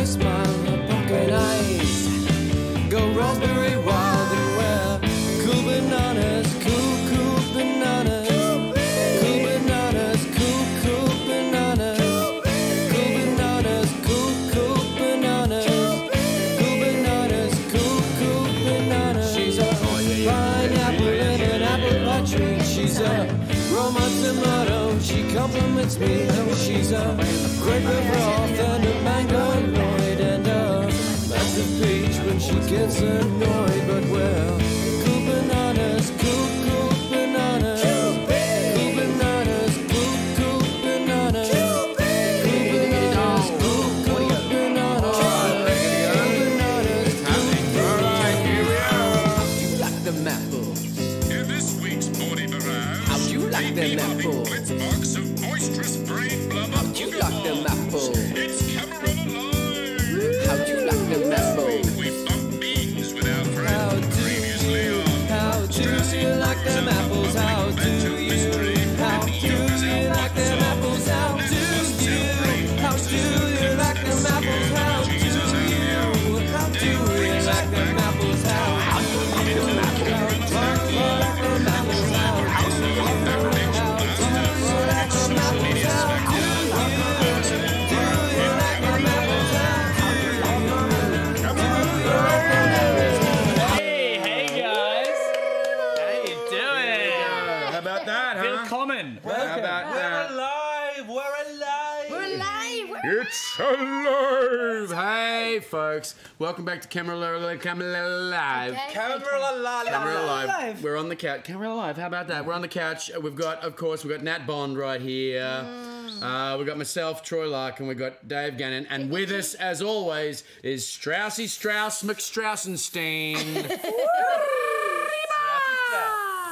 her smile, her pumpkin eyes go raspberry wild, and we're cool bananas, cool bananas, cool bananas, cool bananas, cool bananas, cool bananas, cool bananas, cool bananas. She's a pineapple in an apple pie tree. She's a Roma tomato, she compliments me. And she's a grape of wrath and a mango annoyed, and a massive peach when she gets annoyed. But well, cool bananas, cool bananas, cool bananas, cool bananas, cool bananas, cool bananas, Alright, here we are. How'd you like them apples? In this week's Body Barrage, How'd you like them apples? Blitz box of boisterous brain blubber. How'd you like them apples? It's Cameralla Live. How'd you like them apples? We bump beans with our friend How previously on. do you like them apples? How do you like them apples? How do you like them apples? How do you like them apples? Hey guys! How you doing? How about that, huh? Willkommen. How about that? Alive! We're alive! We're alive! It's alive! Hey, folks. Welcome back to Cameralla Live. Okay. Cameralla Cameralla Live! Live. We're on the couch. Cameralla Live. How about that? We're on the couch. We've got Nat Bond right here. We've got myself, Troy Larkin. We've got Dave Gannon. And with us, as always, is Straussy Strauss McStrausenstein.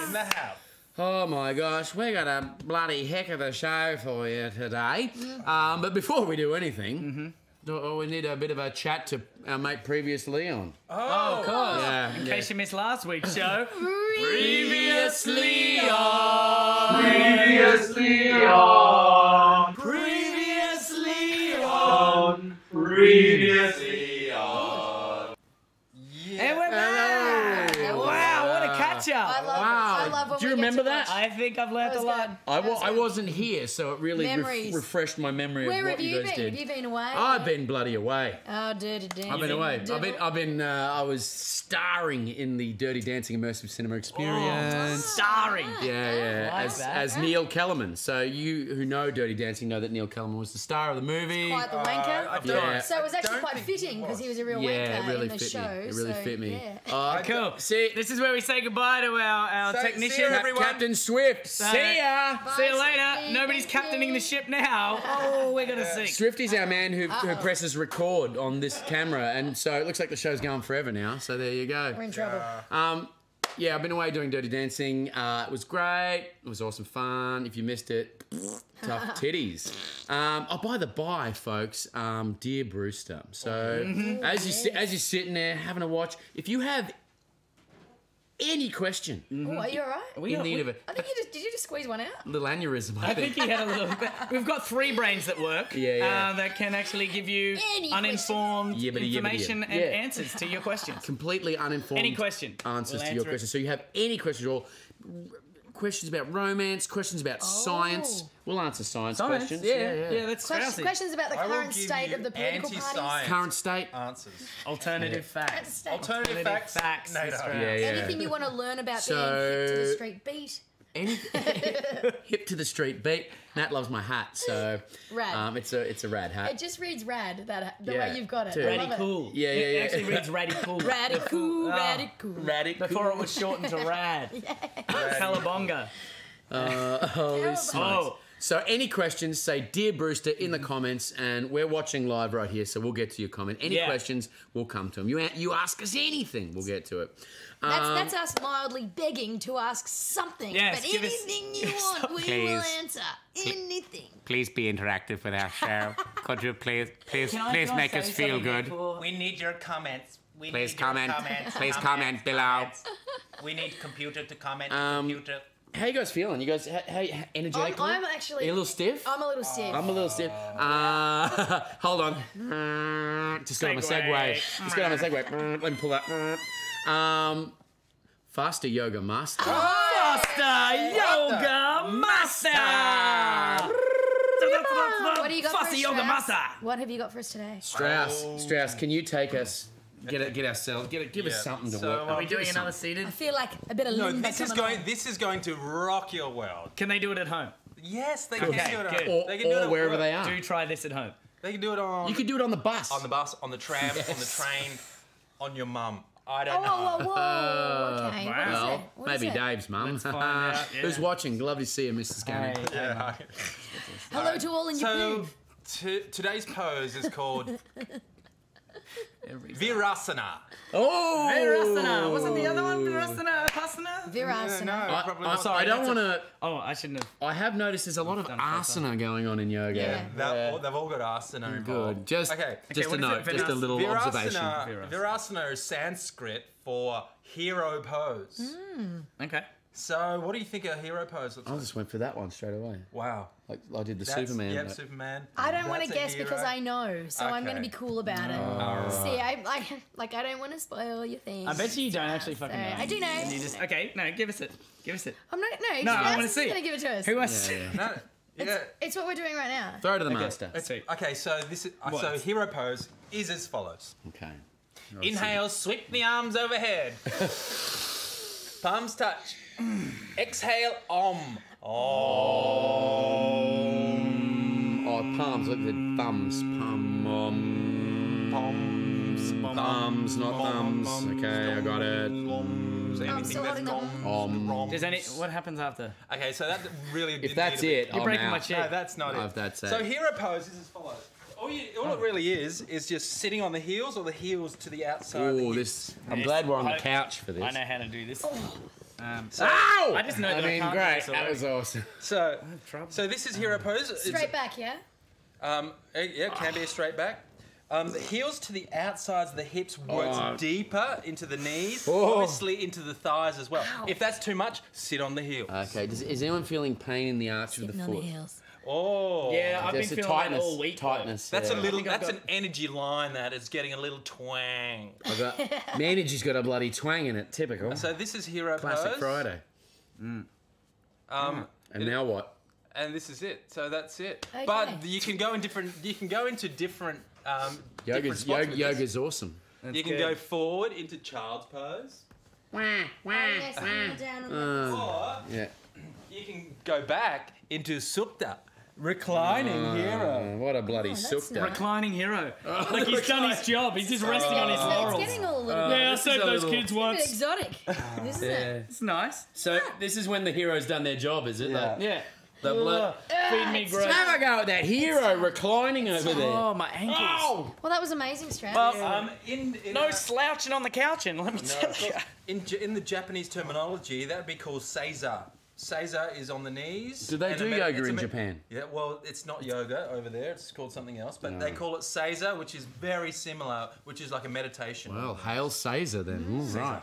In the house. Oh my gosh, we got a bloody heck of a show for you today. But before we do anything, we need a bit of a chat to our mate previously on. Oh, of course. Yeah, In case you missed last week's show. Previously on. Previously on. Previously on. Previously on. And we're back! That was- Wow, what a catch I up! love, Wow. I love when Do you we get remember to that? watch I think I've learnt a That was lot. good. I wasn't here, so it really Memories. refreshed my memory Where of what have you you guys been? did. Have you been away? I've been bloody away. Oh, dirty dancing. I've been away. Devil. I was starring in the Dirty Dancing immersive cinema experience. Starring. Yeah, like as, that. as Neil Kellerman. So you who know Dirty Dancing know that Neil Kellerman was the star of the movie. Quite the wanker. I Yeah. So it was actually don't quite think he fitting because was. he was a real Yeah, wanker it really in the fit show. me. It really so, fit me. Yeah. Cool. See, This is where we say goodbye to our See technician. you, everyone. Captain Swift. See ya. See you Bye, later. Swifty. Nobody's Thank captaining you. the ship now. Oh, we're gonna sink. Swifty's our man who presses record on this camera, and so it looks like the show's going forever now. So there you go. We're in trouble. Yeah, I've been away doing Dirty Dancing. It was great. It was awesome fun. If you missed it, tough titties. Oh, by the by, folks, dear Brewster. So as you're sitting there having a watch, if you have any question, Oh, are you all right? We in got- need we- of it, I think did you just squeeze one out? little aneurysm. I think he had a little bit. We've got 3 brains that work. Yeah. That can actually give you Any uninformed Yibbity, yibbity, information yib. and Yeah. answers to your questions. completely uninformed. Any question. Answers We'll to your answer it. questions. So you have any questions at all? Questions about romance, questions about science. We'll answer science questions. Yeah, that's Questions, Straussy. questions about the I will current give state you of the political anti-science. parties. Current state. Answers. Alternative facts. State. Alternative facts. Nato. NATO. Yeah. Anything you want to learn about So- being hip to the street beat. Any hip to the street beat. Nat loves my hat, so Rad. it's a rad It hat. just reads rad, the Yeah, way you've got it. dude. I love it. Radical. Yeah. It actually reads radical. Radical, Oh. radical. Radical. Before it was shortened to rad. Calabonga. Holy smokes. Oh. So any questions, say Dear Brewster in the comments, and we're watching live right here, so we'll get to your comment. Any Yeah. questions, we'll come to them. You ask us anything, we'll get to it. That's us mildly begging to ask something. Yes, but give us- anything you want, we will Please. answer. Anything. Please be interactive with our show. Could you please Can I make say us feel something good? before- We need your comments. We Please need your comment. Comments, Please comments, comment below. comments. We need computer to comment. Computer. How you guys feeling? You guys, how energetic? I'm actually. Are you a little stiff? I'm a little stiff. I'm a little stiff. Hold on. Just got on my segue. Just got on my segue. Let me pull that. Faster Yoga Master. Faster Yoga Master! What do you got for us, Faster Yoga Strauss? Master! What have you got for us today? Strauss, can you take us? Give us something to work. Are we doing another seated? I feel like a bit of No, limbo this is coming going. on. This is going to rock your world. Can they do it at home? Yes, they can Okay, do it. good. Or, They can do it or at wherever work. they are. Do try this at home. They can do it on. You could do it on the bus. on the bus, on the tram, on the Yes. train, on your mum. I Oh, don't know. whoa. Okay. wow. What is Well, it? What is maybe it? Dave's mum. Let's find out, yeah. Who's watching? Lovely to see you, Mr. Scanner. Hey. Yeah. Hello to all in your So booth. today's pose is called Virasana. Oh! Virasana. Wasn't the other one Virasana? Pasana? Virasana. Probably I not. don't want to. Oh, I shouldn't have. I have noticed there's a lot of done it first asana going on in yoga. Yeah. They've all got asana involved. Good. Just a what note, is it? just a little observation. Virasana is Sanskrit for hero pose. Okay. So, what do you think a hero pose looks I like? just went for that one straight away. Wow. Like I did the That's- Superman. Yep, but- Superman. I don't want to That's a guess because hero. I know, so I'm going to Okay. be cool about it. See, I don't want to spoil your things. I bet you don't actually fucking know. I do know. And you just, okay, no, give us it. Give us it. I'm not. No, No, I wanna Strauss is see. going to give it to us. Who else? No, yeah. It's what we're doing right now. Throw to the master. Sweet. Okay, so this is so hero pose is as follows. Okay. Inhale, sweep the arms overhead. Palms touch. Exhale, om. Oh, palms. Look at the thumbs. Thumbs, not thumbs. Okay, I got it. I'm still holding them. Does any? What happens after? Okay, so that really. If that's it, I'm breaking out. my chair. No, that's not Oh, it. if that's it. So hero pose is as follows. All it really is just sitting on the heels or the heels to the outside. of the Oh, hips. this. I'm glad we're on the couch for this. I know how to do this. Ow! I just know I that I mean, can't do great. this That already. was awesome. So this is hero pose. It's- Straight back, yeah? Yeah, can be a straight back. The heels to the outsides of the hips works deeper into the knees, obviously into the thighs as well. Ow. If that's too much, sit on the heels. Okay. Is anyone feeling pain in the arch of the Sitting on the foot? heels. Oh, Yeah, I've been Just a feeling tightness. that all week. though. Tightness. that's yeah. a little. think I've That's got- an energy line that is getting a little twang. I got, my energy's got a bloody twang in it. Typical. So this is hero Classic pose. Friday. And now what? And this is it. So that's it. Okay. But you can go in different. You can go into different. Different Yoga's, spots with this. yoga's awesome. You can go forward into child's pose, Yes, down on the or Yeah. you can go back into supta, reclining hero. What a bloody that's sukta. nice. Reclining hero. Like he's done his job. He's just resting on his It's laurels. getting all a little bit, Yeah, I This is saved a those little- kids a bit once. exotic, isn't it? It's nice. So this is when the hero's done their job, is it? Yeah. Yeah. The blood. Feed me grapes. Have a go at that hero reclining over there. Oh, my ankles. Oh! Well, that was amazing, Strauss. Well, no slouching on the couch, and let me tell you. in the Japanese terminology, that would be called seiza. Seiza is on the knees. Do they and do it's yoga a in Japan? Yeah, well, it's not yoga over there. It's called something else, but they call it seiza, which is very similar, which is like a meditation. Well, hail Caesar then. All right.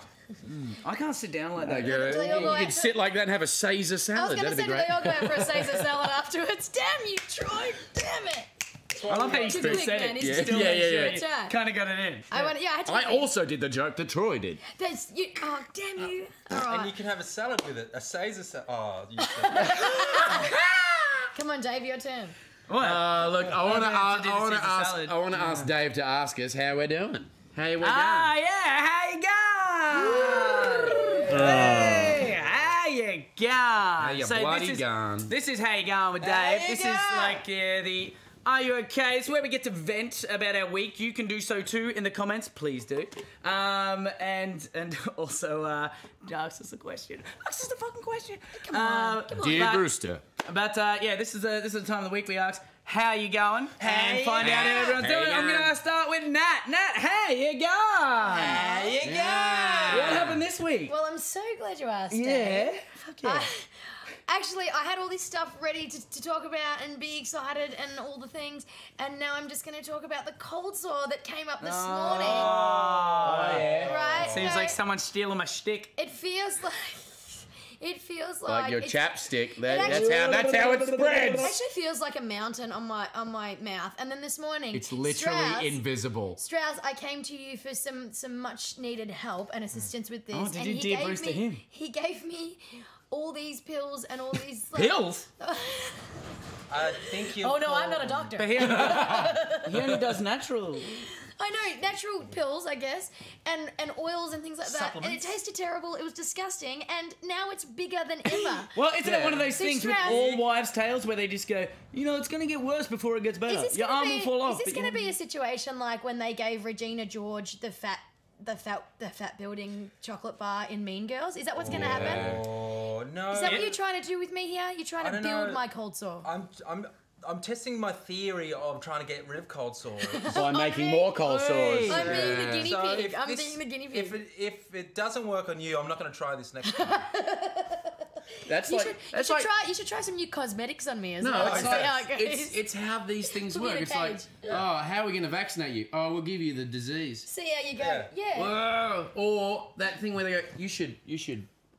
I can't sit down like that. You they all go could out- sit like that and have a Caesar I was salad. going to That'd be say, do great. they all go out for a Caesar salad afterwards? Damn you, Troy! Damn it! I love how you Too still big, said man. it. He's You too still big. made Yeah, sure yeah, you yeah. kind of got it in. I had to. I also did the joke that Troy did. That's you. Oh, damn you! All And right, you can have a salad with it. A Caesar salad. Oh, you said come on, Dave, your turn. What? Look, I want to do the Caesar to salad. I want to ask Dave to ask us how we're doing. How we're Ah, going. yeah. How you going? Hey, how you going? How you bloody going? This is how you going with Dave. This is like the Are You Okay? It's where we get to vent about our week. You can do so too in the comments. Please do. And also ask us a question. Ask us a fucking question. Come on, come on. Dear But- Brewster. But yeah, this is the time of the week we ask, how you going? And you find out how everyone's How you doing. I'm going? gonna start with Nat. Nat, how you going? How you What happened this week? Well, I'm so glad you asked. Yeah. Dave. Fuck yeah. Actually, I had all this stuff ready to talk about and be excited and all the things, and now I'm just going to talk about the cold sore that came up this morning. Oh, yeah. Right? Seems No, like someone's stealing my shtick. it feels like It feels Like your it's- chapstick. it That's actually- how it It spreads. actually feels like a mountain on my mouth. And then this morning, It's literally Strauss, invisible. Strauss, I came to you for some much needed help and assistance with this. Oh, did and you he dear gave Bruce to me, him? He gave me all these pills and all these like, Pills? I think you. Oh no, I'm not a doctor. But he only does natural. I know, natural pills, I guess, and oils and things like that. And it Supplements. tasted terrible. It was disgusting, and now it's bigger than ever. Well, isn't it one of those So things with Strauss- all wives' tales where they just go, you know, it's going to get worse before it gets better. Is this Your gonna arm will fall off. Is this but going to you- be a situation like when they gave Regina George the fat building chocolate bar in Mean Girls? Is that what's going to happen? Oh no. Is that what you're trying to do with me here? You're trying to don't build know. my cold sore. I'm testing my theory of trying to get rid of cold sores. By making more cold sores. I'm being the guinea So pig. if I'm this- being the guinea pig. If it doesn't work on you, I'm not going to try this next time. That's You like should try some new cosmetics on me as no, well. it's See like how it goes. it's how these things Put me in work. a It's like, cage. oh, how are we going to vaccinate you? Oh, we'll give you the disease. See how you go. Yeah. Yeah. Whoa. Or that thing where they go, you should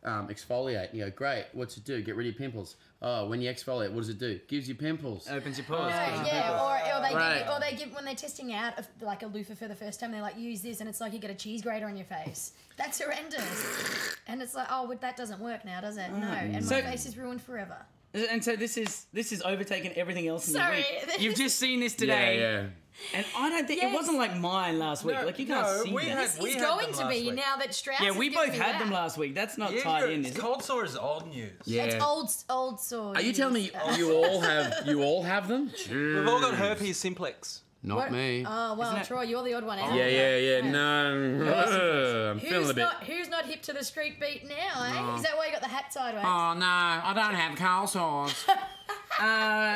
exfoliate. You go, great. What's it do? Get rid of your pimples. Oh, when you exfoliate, what does it do? Gives you pimples. Opens your pores. Yeah, or they Right. give you, or they give when they're testing out like a loofah for the first time, they like use this and it's like you get a cheese grater on your face. That's horrendous. And it's like, oh, well, that doesn't work now, does it? No, and my So- face is ruined forever. And so this is overtaken everything else in Sorry. your week. You've just seen this Yeah, today. yeah. And I don't think Yes. it wasn't like mine last week. Like you can't see we that. had, It's we had going them to last be week. now that Strauss Yeah, has we given both me had that. them last week. That's not Yeah, tied in, is it? cold sore is old news. Yeah. It's old sword. Are you telling me you all have them? We've all got herpes simplex. Not me. Oh well, Isn't it- Troy, you're the odd one out. Yeah. No. I'm feeling a bit. Who's not hip to the street beat now, eh? Is that why you got the hat sideways? Oh no, I don't have cold sores.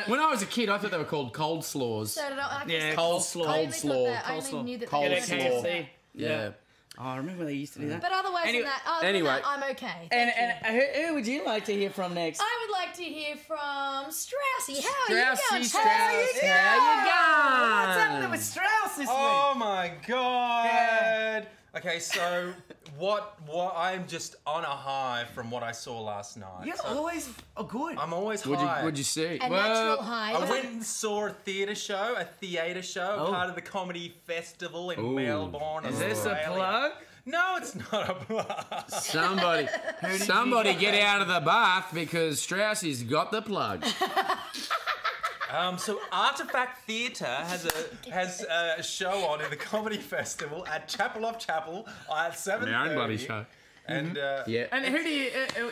When I was a kid, I thought they were called cold slaws. So did I. Yeah, Cold I slaw. only Cold thought slaw. that. I Cold only slaw. knew that. Cold they Get a were- slaw. KFC. Yeah. Oh, I remember when they used to do that. But otherwise Anyway- than that, other anyway. than that, I'm okay. And Thank you. who would you like to hear from next? I would like to hear from Straussy. How are Straussy, you going? Strauss, how you going? What's happening with Strauss this Oh week? my god. Okay, so what I'm just on a high from what I saw last night. You're So always good. I'm always What'd high. you see? A natural high. I went and saw a theatre show, Oh. part of the comedy festival in Ooh. Melbourne, Is this a Australia. plug? No, it's not a plug. Somebody get out of the bath because Straussy's got the plug. So Artifact Theatre has a show on in the comedy festival at Chapel of Chapel at 7:30. My own bloody show. And Yeah. And who do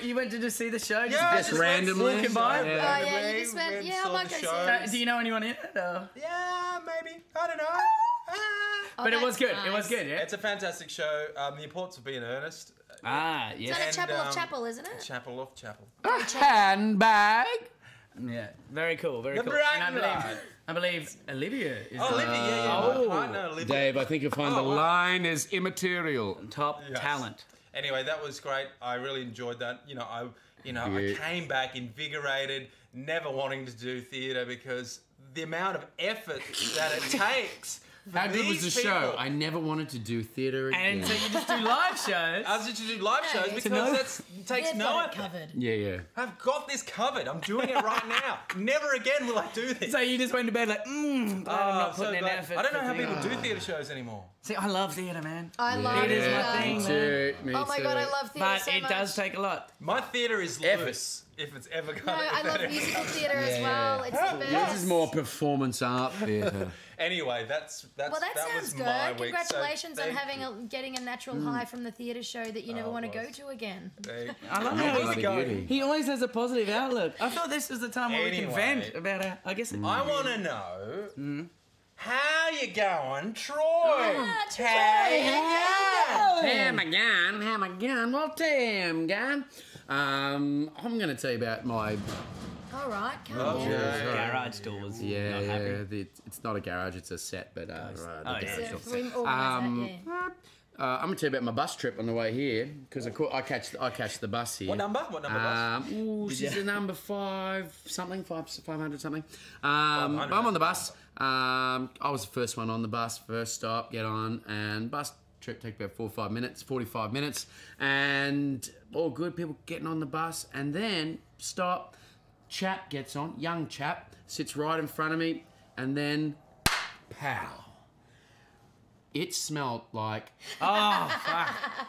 you went to just see the show? yeah, just randomly. walking by? Oh yeah, you just went. Yeah, I might go see it. Do you know anyone in it? Or? Yeah, maybe. I don't know. Oh, But it was that's good. It was nice. good, yeah. It's a fantastic show. The importance of being earnest. Ah, It's yes. at And, Chapel of um, Chapel, isn't it? Chapel of Chapel. Handbag. Yeah, very cool, very The cool. brag And line. I believe Olivia is Oh, Olivia, yeah. Oh. My partner, Olivia. Dave, I think you'll find the wow. line is immaterial. top Yes. talent. Anyway, that was great. I really enjoyed that. I Yeah. came back invigorated, never wanting to do theatre because the amount of effort that it takes. for How good was these the show? people- I never wanted to do theatre again. And so you just do live shows. I was just to do live shows Yeah, because know- it takes They've no got it effort. covered. yeah. I've got this covered. I'm doing it right now. Never again will I do this. So you just went to bed like, glad I'm not So putting in glad- effort. I don't know for how things. people do theatre shows anymore. See, I love theatre, man. I love It is it. my thing, Me man. too. Me Oh my too. god, I love theatre But so it much. does take a lot. My theatre is Effort. loose. If it's ever going No, I love musical theatre as well. It's the best. This is more performance art theatre. Anyway, that's Well, that was sounds my good. week. So Congratulations on thank you. getting a natural high from the theatre show that you never want to go boss. to again. I love Oh, how bloody going? beauty. he always has a positive outlook. I thought this was the time where we can Anyway. vent about our, I guess. I want to know Mm. how you going, Troy? Ah, Troy, Ham again. Well, Tim, gun. I'm going to tell you about my. All right, calm Oh, down. yeah. Garage doors. Yeah, Not happy. it's not a garage, it's a set, but Oh, the yeah. garage So door. if we organise that, yeah. I'm going to tell you about my bus trip on the way here because I catch the bus here. What number? What number bus? She's a number 500 something. 500. I'm on the bus. I was the first one on the bus, first stop, get on, and bus trip take about 45 minutes, and all good. People getting on the bus, and then stop. Chap gets on, young chap, sits right in front of me, and then, pow. It smelled like,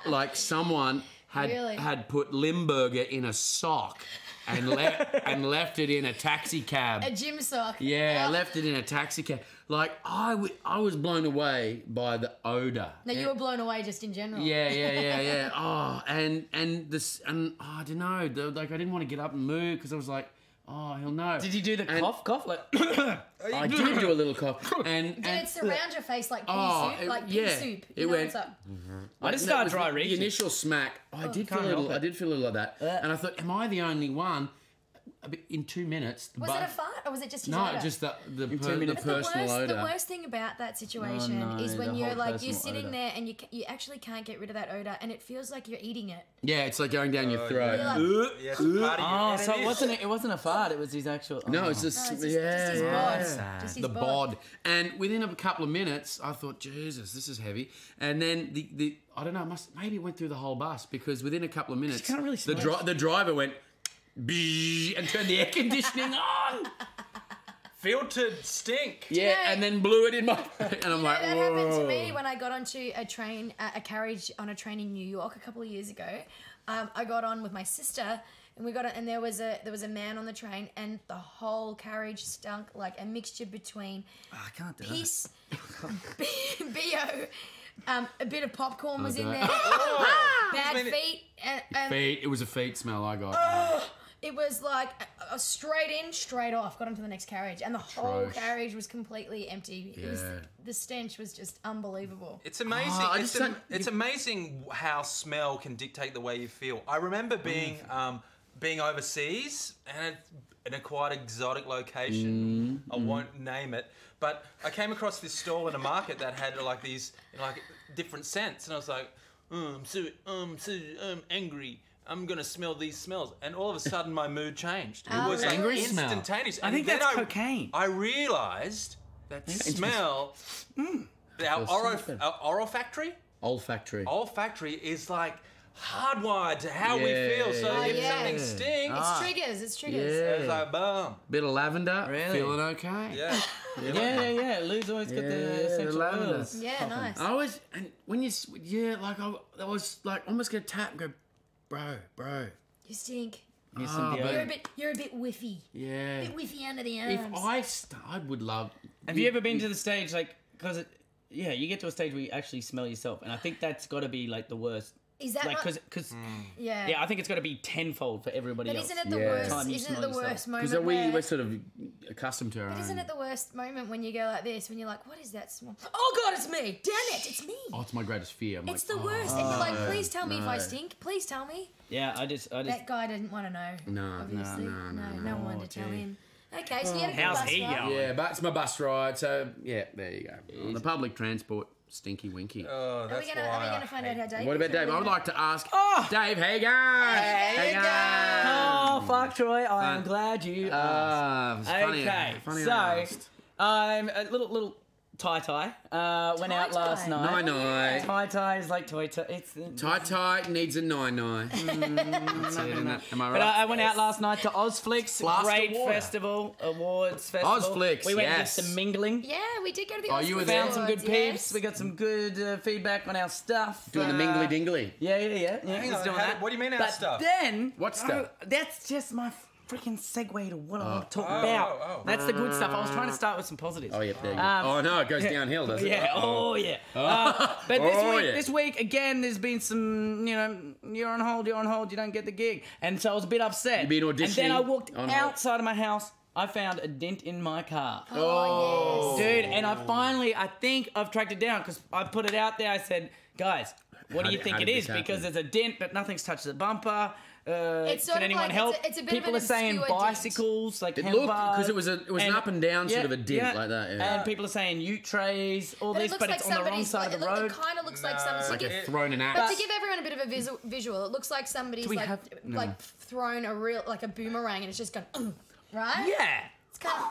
like someone had put Limburger in a sock and left it in a taxi cab. A gym sock. Yeah, I left it in a taxi cab. Like, I was blown away by the odour. No, you were blown away just in general. Yeah. Oh, and I don't know. Like, I didn't want to get up and move because I was like, oh, he'll know. Did you do the cough? Like, I did do a little cough. And Did it surround your face like pea soup? Like pea soup? It went. What's up? I just started dry The reaching. initial smack. I did feel a little like that. And I thought, am I the only one? In 2 minutes. Was it a fart or was it just his No, odour? just the 2 minutes. personal odour. The worst thing about that situation is when you're like you're sitting there and you actually can't get rid of that odour and it feels like you're eating it. Yeah, it's like going down your throat. Yes, part of your So enemies. it wasn't a fart. It was his actual. No, it's just, just his bod. Just his the bod. bod. And within a couple of minutes, I thought, Jesus, this is heavy. And then the I don't know, maybe it went through the whole bus because within a couple of minutes, can't really smell the driver went and turned the air conditioning on. Filtered stink. Yeah, and then blew it in my. And I'm like, That whoa. happened to me when I got onto a carriage on a train in New York a couple of years ago. I got on with my sister, and there was a man on the train, and the whole carriage stunk like a mixture between I can't do piss, bo, a bit of popcorn was in don't. there, bad feet, and Feet. It was a feet smell I got. it was like a straight in, straight off. Got onto the next carriage, and the whole Atrosh. carriage was completely empty. It was, Yeah. the stench was just unbelievable. It's amazing. I just don't- It's amazing how smell can dictate the way you feel. I remember being overseas and in a quite exotic location. I won't name it, but I came across this stall in a market that had like these like different scents, and I was like, I'm so angry. I'm gonna smell these smells, and all of a sudden my mood changed. It was like Angry smell. instantaneous. I And think then that's cocaine. I realised that smell, our olfactory olfactory is like hardwired to how we Yeah, feel. So if yeah. something stinks, It's triggers. it's like boom. Bit of lavender. Really? Feeling okay. Yeah. Yeah. Lou's always got the essential lavender. oils. Yeah, nice. I always, and when you, like I was like almost gonna tap and go, bro. You stink. Here's some but- deodorant. You're a bit whiffy. Yeah. Bit whiffy under the If arms. I would love. Have you ever been to the stage like because you get to a stage where you actually smell yourself, and I think that's got to be like the worst. Is that Like not? because Yeah. I think it's got to be tenfold for everybody But else. isn't it the Yeah. worst? Time you Isn't it smell the yourself. worst moment? Because we're where, sort of accustomed to our but own. isn't it the worst moment when you go like this? When you're like, "What is that smell? Oh God, it's me! Damn it, it's me!" Oh, it's my greatest fear. I'm It's like, the worst, and you're like, "Please tell me if I no. stink. Please tell me." Yeah, I just That guy didn't want to know. No, obviously. No one to tell gee. him. Okay, so you had a good How's bus he ride. going? Yeah, but it's my bus ride, so yeah, there you go. On the public transport, stinky winky. Oh, Are that's we gonna find out how Dave? What is, about or are Dave? we I would gonna- like to ask Oh! Dave, how you going? Hey, How how Oh fuck, Troy! I am glad you asked. It's funny. Okay, Funny so I asked. I'm a little tie. Went out last Tie-tie? night. Nine. Tie is like toy. It's Tie needs a 9. That's it, isn't it? Am I But right? I went out last night to Ozflix, Flask great of water. festival, awards festival. Ozflix, we went yes. and did some mingling. Yeah, we did go to the. Oh, you were Oscars there? Found some good awards, peeps. yes. We got some good feedback on our stuff. Doing the mingly dingly. Yeah. Hang He's on, doing that. what do you mean our but stuff? Then What stuff? That's just my freaking segue to what I want to talk Oh, about. oh. That's the good stuff. I was trying to start with some positives. Oh, yeah, there you go. Um, Oh, no, it goes downhill, doesn't it? Yeah. Uh-oh. Oh, yeah. But this Oh, week, yeah. this week again, there's been some. You're on hold. You don't get the gig, and so I was a bit upset. You've been And then I auditioning walked on hold. outside of my house. I found a dent in my car. Oh, yes. Dude, and I think I've tracked it down because I put it out there. I said, guys, what How do you did- think how it did is? this Because happen? there's a dent, but nothing's touched the bumper. It's sort Can of anyone like- help? it's a bit of People an are saying obscure dent. bicycles, like It looked, because handlebars, it was an up and down sort of a dent like that. Yeah. And people are saying ute trays, all But this, it looks but like it's on the wrong somebody's. side of the It road. kind of looks like No. somebody's. Like Like a thrown an but axe. to give everyone a bit of a visual, it looks like somebody's we like have- no. like thrown a boomerang and it's just gone right. Yeah.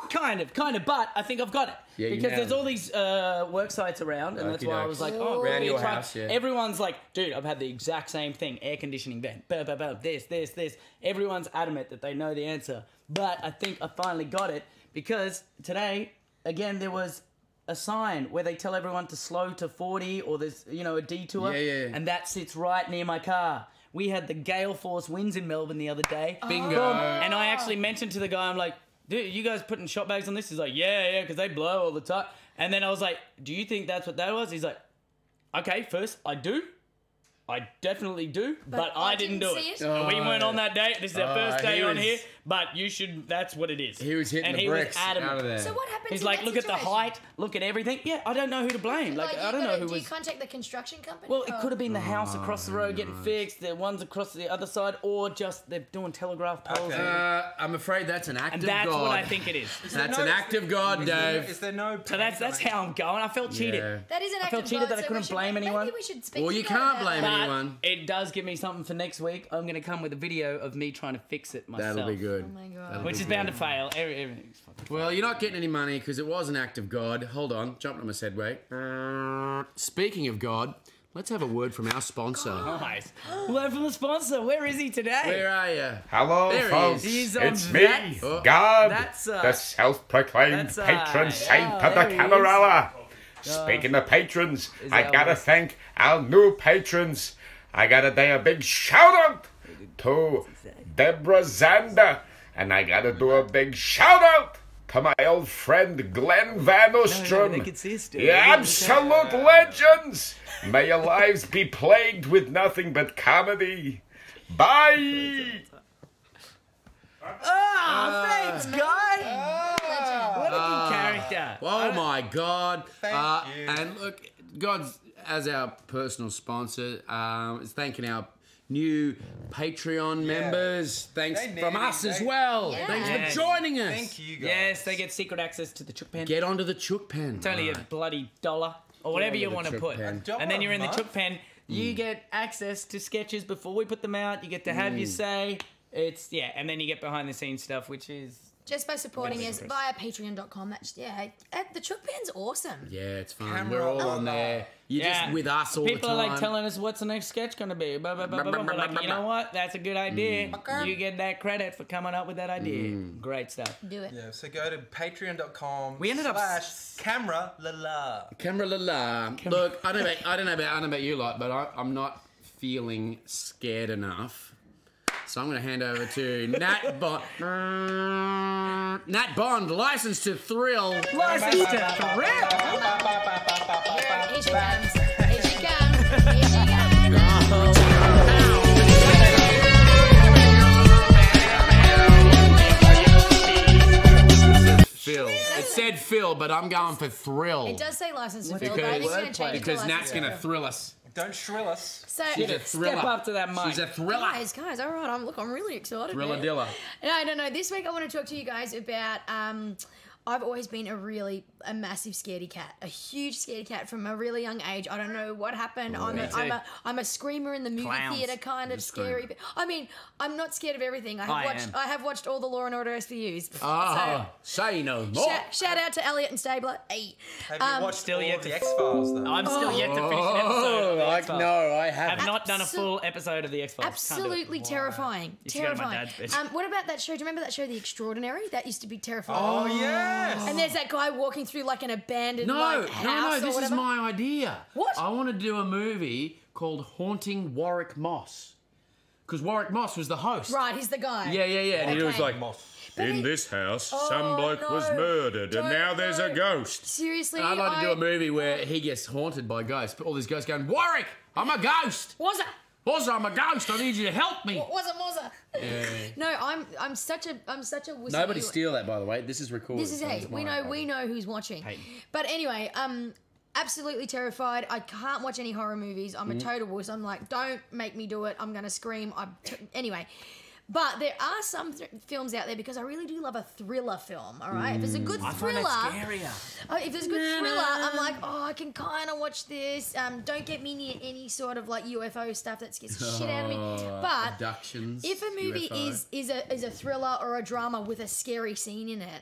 Kind of. Kind of, but I think I've got it. Yeah, you because nailed there's it. all these work sites around, and that's why I was like, oh, Around really your try- house, yeah. Everyone's like, dude, I've had the exact same thing, air conditioning vent, this. Everyone's adamant that they know the answer. But I think I finally got it because today, again, there was a sign where they tell everyone to slow to 40 or there's, a detour. Yeah. And that sits right near my car. We had the gale force winds in Melbourne the other day. Bingo. And I actually mentioned to the guy, I'm like, dude, you guys putting shot bags on this? He's like, yeah, because they blow all the time. And then I was like, do you think that's what that was? He's like, okay, first, I do. I definitely do, but I didn't do see it. it. We weren't on that date. This is our first day he on was- here, but you should, that's what it is. He was hitting and the he bricks was adamant. out of there. So what happens? He's in like, that look at the situation? height, look at everything. Yeah, I don't know who to blame. Like, I don't know who Do you was... contact the construction company? Well, it or- could have been the house across the road getting fixed, the ones across the other side, or just they're doing telegraph poles. Okay. I'm afraid that's an act And of that's God. what I think it is. That's an act of God, Dave. Is there no? So that's how I'm going. I felt cheated. Yeah. That is an act felt of cheated God, that I so couldn't we should- blame anyone. Maybe we should speak Well, to you God can't about blame that. anyone. It does give me something for next week. I'm going to come with a video of me trying to fix it myself. That'll be good. Oh my God. That'll Which be is bound to fail. Everything's fucking Well, you're not getting any money because it was an act of God. Hold on, jumping on my Segway. Speaking of God, let's have a word from our sponsor. nice. Word from the sponsor. Where is he today? Where are you? Hello, There he folks. is. He's on It's me, that- God, that's, the self-proclaimed that's, patron saint yeah, of there the he is. Cameralla. Speaking of patrons, I that gotta what- thank our new patrons. I gotta do a big shout out to Deborah Zander, and I gotta do a big shout out to my old friend Glenn Van Ostrom. they can see us still. You They can- absolute legends. May your lives be plagued with nothing but comedy. Bye. Oh, thanks, guy. Legend. What a good character. Oh my God! Thank you. And look, God's as our personal sponsor is thanking our new Patreon members. Thanks They from need us it. as well. Yeah. Thanks Yes. for joining us. Thank you guys. Yes, they get secret access to the Chook Pen. Get onto the Chook Pen. It's only a bloody $1 or whatever onto you the want to Chook put. Pen. $1 And then you're in the a Chook Pen. You get access to sketches before we put them out. You get to have your say. It's, and then you get behind the scenes stuff, which is... Just by supporting us via patreon.com. That's, the Chook Pen's awesome. Yeah, it's fun. Cameralla. We're all on there. You're Yeah. just with us all People the are time. like telling us what's the next sketch going to be. Blah, blah, blah, blah, blah. We're like, you know what? That's a good idea. You get that credit for coming up with that idea. Great stuff. Do it. Yeah, so go to patreon.com. We ended up /Cameralla. Camera la la. Look, I don't know about you lot, but I'm not feeling scared enough. So I'm going to hand over to Nat Bond. Nat Bond, licensed to thrill. License to thrill. Here she comes. Here she comes. Here she comes. Phil. It said Phil, but I'm going for thrill. It does say license to Phil, Because- but I think we're going to change it to Because license Nat's to going to Phil. thrill us. Don't shrill us. So, She's a thriller. Step up to that mic. She's a thriller. guys, all right. I'm really excited. man. Thrilladilla. No. This week I want to talk to you guys about. I've always been a massive scaredy cat, a huge scaredy cat from a really young age. I don't know what happened. I'm a screamer in the movie Clowns. theater, kind of scary. screamer. I mean, I'm not scared of everything. I have watched all the Law and Order SVUs. Oh, say no more. Shout out to Elliot and Stabler. Hey. Have you watched still all yet of the to- X-Files, though? I'm still yet to finish an episode of the X-Files. no, I I've haven't. not done a full episode of the X-Files. Absolutely terrifying. You should go to my Terrifying. dad's bed. What about that show? Do you remember that show, The Extraordinary? That used to be terrifying. Oh, yes. And there's that guy walking through like an abandoned No, house or this is whatever. my idea. What? I want to do a movie called Haunting Warwick Moss. Because Warwick Moss was the host. Right, he's the guy. Yeah. And he was Okay. like, But in he- this house, Oh, some bloke was no. murdered, and Don't now there's a know. ghost. Seriously, And I'd like to do a movie where he gets haunted by ghosts. All these ghosts going, Warwick, I'm a ghost. Was it? I'm a ghost. I need you to help me. Was it? No, I'm such a wussy. Nobody steal that, by the way. This is recorded. This is so hey, it's we mine. know who's watching. But anyway, absolutely terrified. I can't watch any horror movies. I'm a total wuss. I'm like, don't make me do it. I'm gonna scream. Anyway, But there are some films out there because I really do love a thriller film. All right, if there's a good I find thriller, that scarier. if there's a good thriller, I'm like, oh, I can kind of watch this. Don't get me near any sort of like UFO stuff that scares the shit out of me. But Abductions, if a movie UFO. is a thriller or a drama with a scary scene in it,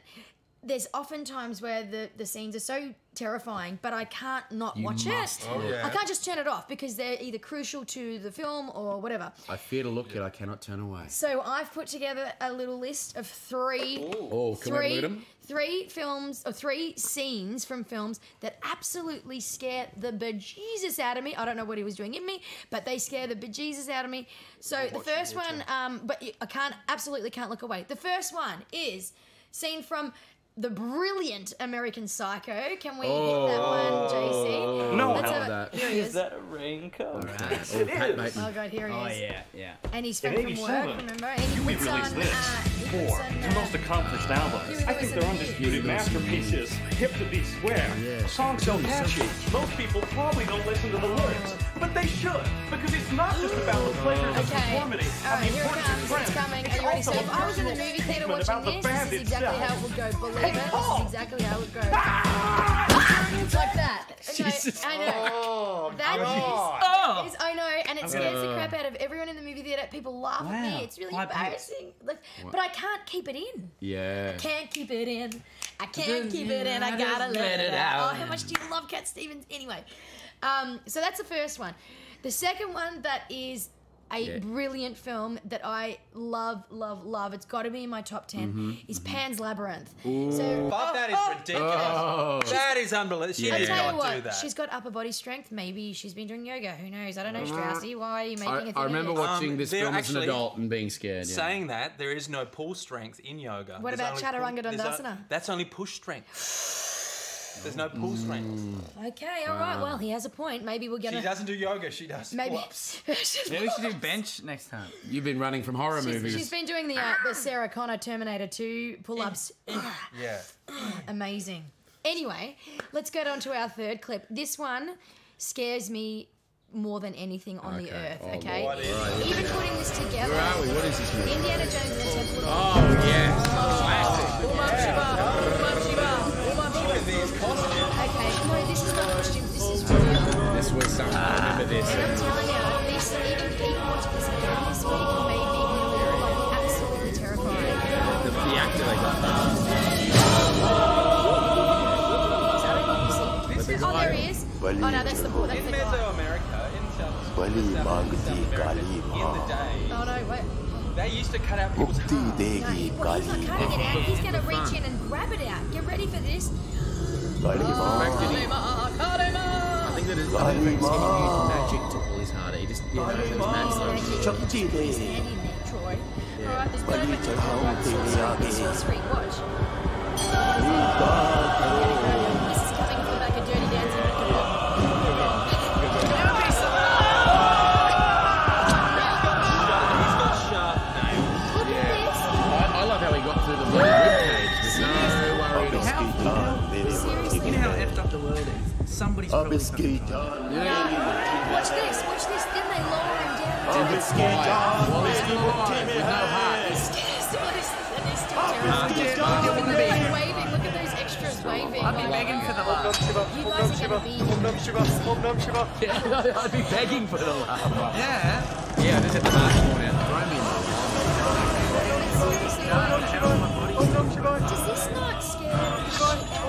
there's often times where the scenes are so terrifying, but I can't not watch it. Oh, yeah. I can't just turn it off because they're either crucial to the film or whatever. I fear to look yet I cannot turn away. So I've put together a little list of three Can we read them? three films or three scenes from films that absolutely scare the bejesus out of me. I don't know what he was doing in me, but they scare the bejesus out of me. So the first one, but I absolutely can't look away. The first one is scene from the brilliant American Psycho. Can we hit that one, JC? No. Let's How have about it. Here he Is is. that a raincoat? Pat Bateman. Oh god, here he Oh is. yeah. And he's In from work, 87, remember? And he we puts released on, this. he puts 4 on, the most accomplished albums. Huey I Lewis think and they're the undisputed News. masterpieces. Hip to be square. Yeah. Songs so catchy. Most people probably don't listen to the lyrics, but they should, because it's not just about the pleasures of Okay. conformity. All right, here it comes. It's coming. Are you ready? So if I was in the movie theater watching this is exactly how it would go. Believe it. This is exactly how it would go. It's like that. Jesus. I know. Oh, That Oh. is, I know, and it scares the crap out of everyone in the movie theater. People laugh at me. Wow. It's really High pitch. embarrassing. But I can't keep it in. Yeah. Can't keep it in. I can't keep it in. I gotta let it out. Oh, how much do you love Cat Stevens? Anyway, so that's the first one. The second one that is a brilliant film that I love. It's got to be in my top 10. Is Pan's Labyrinth. So, But that is ridiculous. That is unbelievable. She I'll did tell you not what, do that. she's got upper body strength. Maybe she's been doing yoga. Who knows? I don't know, Straussy. Why are you making a thing I remember of this? watching this they're film as an actually adult and being scared. Yeah. Saying that, there is no pull strength in yoga. What There's about only Chaturanga Dandasana? That's only push strength. There's no pull strength. Okay, all right. Well, he has a point. Maybe we're She gonna. doesn't do yoga. She does Maybe. pull-ups. Maybe we should do bench next time. You've been running from horror movies. She's been doing the Sarah Connor Terminator 2 pull-ups. Yeah. Amazing. Anyway, let's go on to our third clip. This one scares me more than anything on the earth. Oh, Okay, What is even putting this together. Where are we? What is this movie? Indiana Jones and the Temple of Oh, yeah. Look at these costumes. Okay, no, this is not costumes. This is real. This was something. I remember this. And I'm telling you, this even watching this again this week made me like absolutely terrified. The actor they got. Oh, there he is. Oh no, that's the In guy. Mesoamerica, in the day, Oh no, wait. they used to cut out people's hearts. No, he's not cutting it out. He's going to reach in and grab it out. Get ready for this. I think that is. I think he used magic to pull his heart. He just. Yeah, it was magic. Put his hand in there, Troy. Alright, there's no This is free. Watch. This is coming from like a Dirty Dancing record. He's got sharp nails. Look at this. I love how he got through the bloody ribcage. There's no worry at all. Seriously. You know how effed up the world is. Somebody's probably fucking Watch this. Watch this. Then they lower him down. While he's still alive with no heart. He's still terrified. Look at them waving. Look at those extras waving. I'd be begging for the laugh. You guys are going to be. Yeah, I'd be begging for the laugh. Yeah. Yeah, I just had the heart torn out. Throw me in there. Seriously, does this not scare the shit out of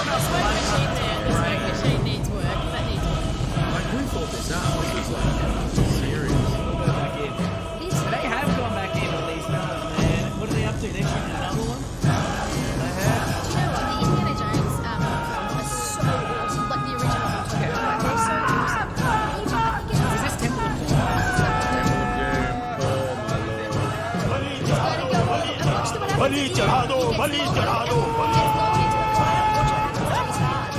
the smoke machine needs work. That needs work. Like, who thought this up? This was like serious. This They have gone back in all these films, man. What are they up to? They're shooting another one? Do you know what? The Indiana Jones films are so awesome. Like the original ones. They're so awesome. Even, I think it's Is this Temple of Doom? He's got to go on and watch the what happens. He gets lowered into a fire. Watch what happens to his heart.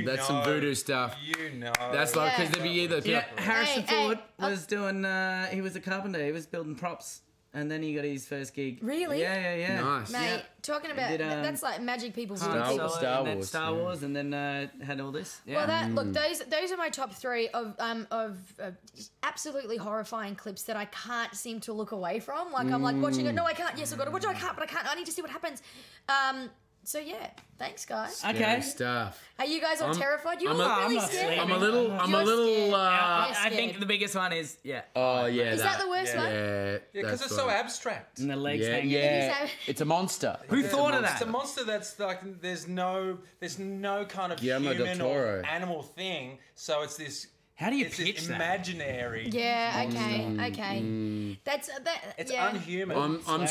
That's some voodoo stuff. You know. That's like because there'd be either. Yeah, Harrison Hey, Ford was doing. He was a carpenter. He was building props, and then he got his first gig. Really? Yeah. Nice. Mate, talking about did, that's like magic people. Han voodoo people. Solo, Star and then Wars, Star yeah. Wars, and then had all this. Yeah. Well, look, those are my top 3 of absolutely horrifying clips that I can't seem to look away from. Like I'm like watching it. No, I can't. Yes, I've got to watch it. I can't, but I can't. I need to see what happens. So yeah, thanks guys. Okay. Scary stuff. Are you guys all terrified? You I'm look a- really I'm not scared. I'm a little. You're scared. I think scared. the biggest one is Oh yeah. Is that the worst one? Yeah. Yeah, because that's it's so right. abstract. and the legs Yeah, hanging. yeah. Is that- It's a monster. Who thought of It's a that? monster that's like there's no kind of Guillermo del human Toro. or animal thing. So it's this. How do you It's pitch this that? imaginary. Yeah. Okay. That's that. It's yeah. unhuman. I'm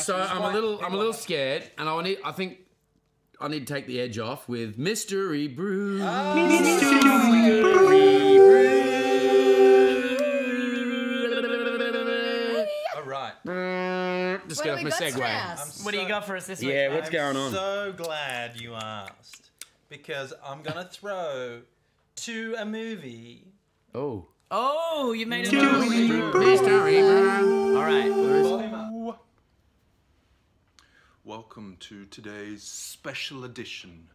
a little scared, and I think I need to take the edge off with Mystery Brew. All right. Just What get do off we my got, segue. Strauss? What do you got for us this week? Yeah, what's I'm going on? so glad you asked because I'm gonna throw to a movie. Oh. Oh, you made a movie. Mystery Brew. All right. Welcome to today's special edition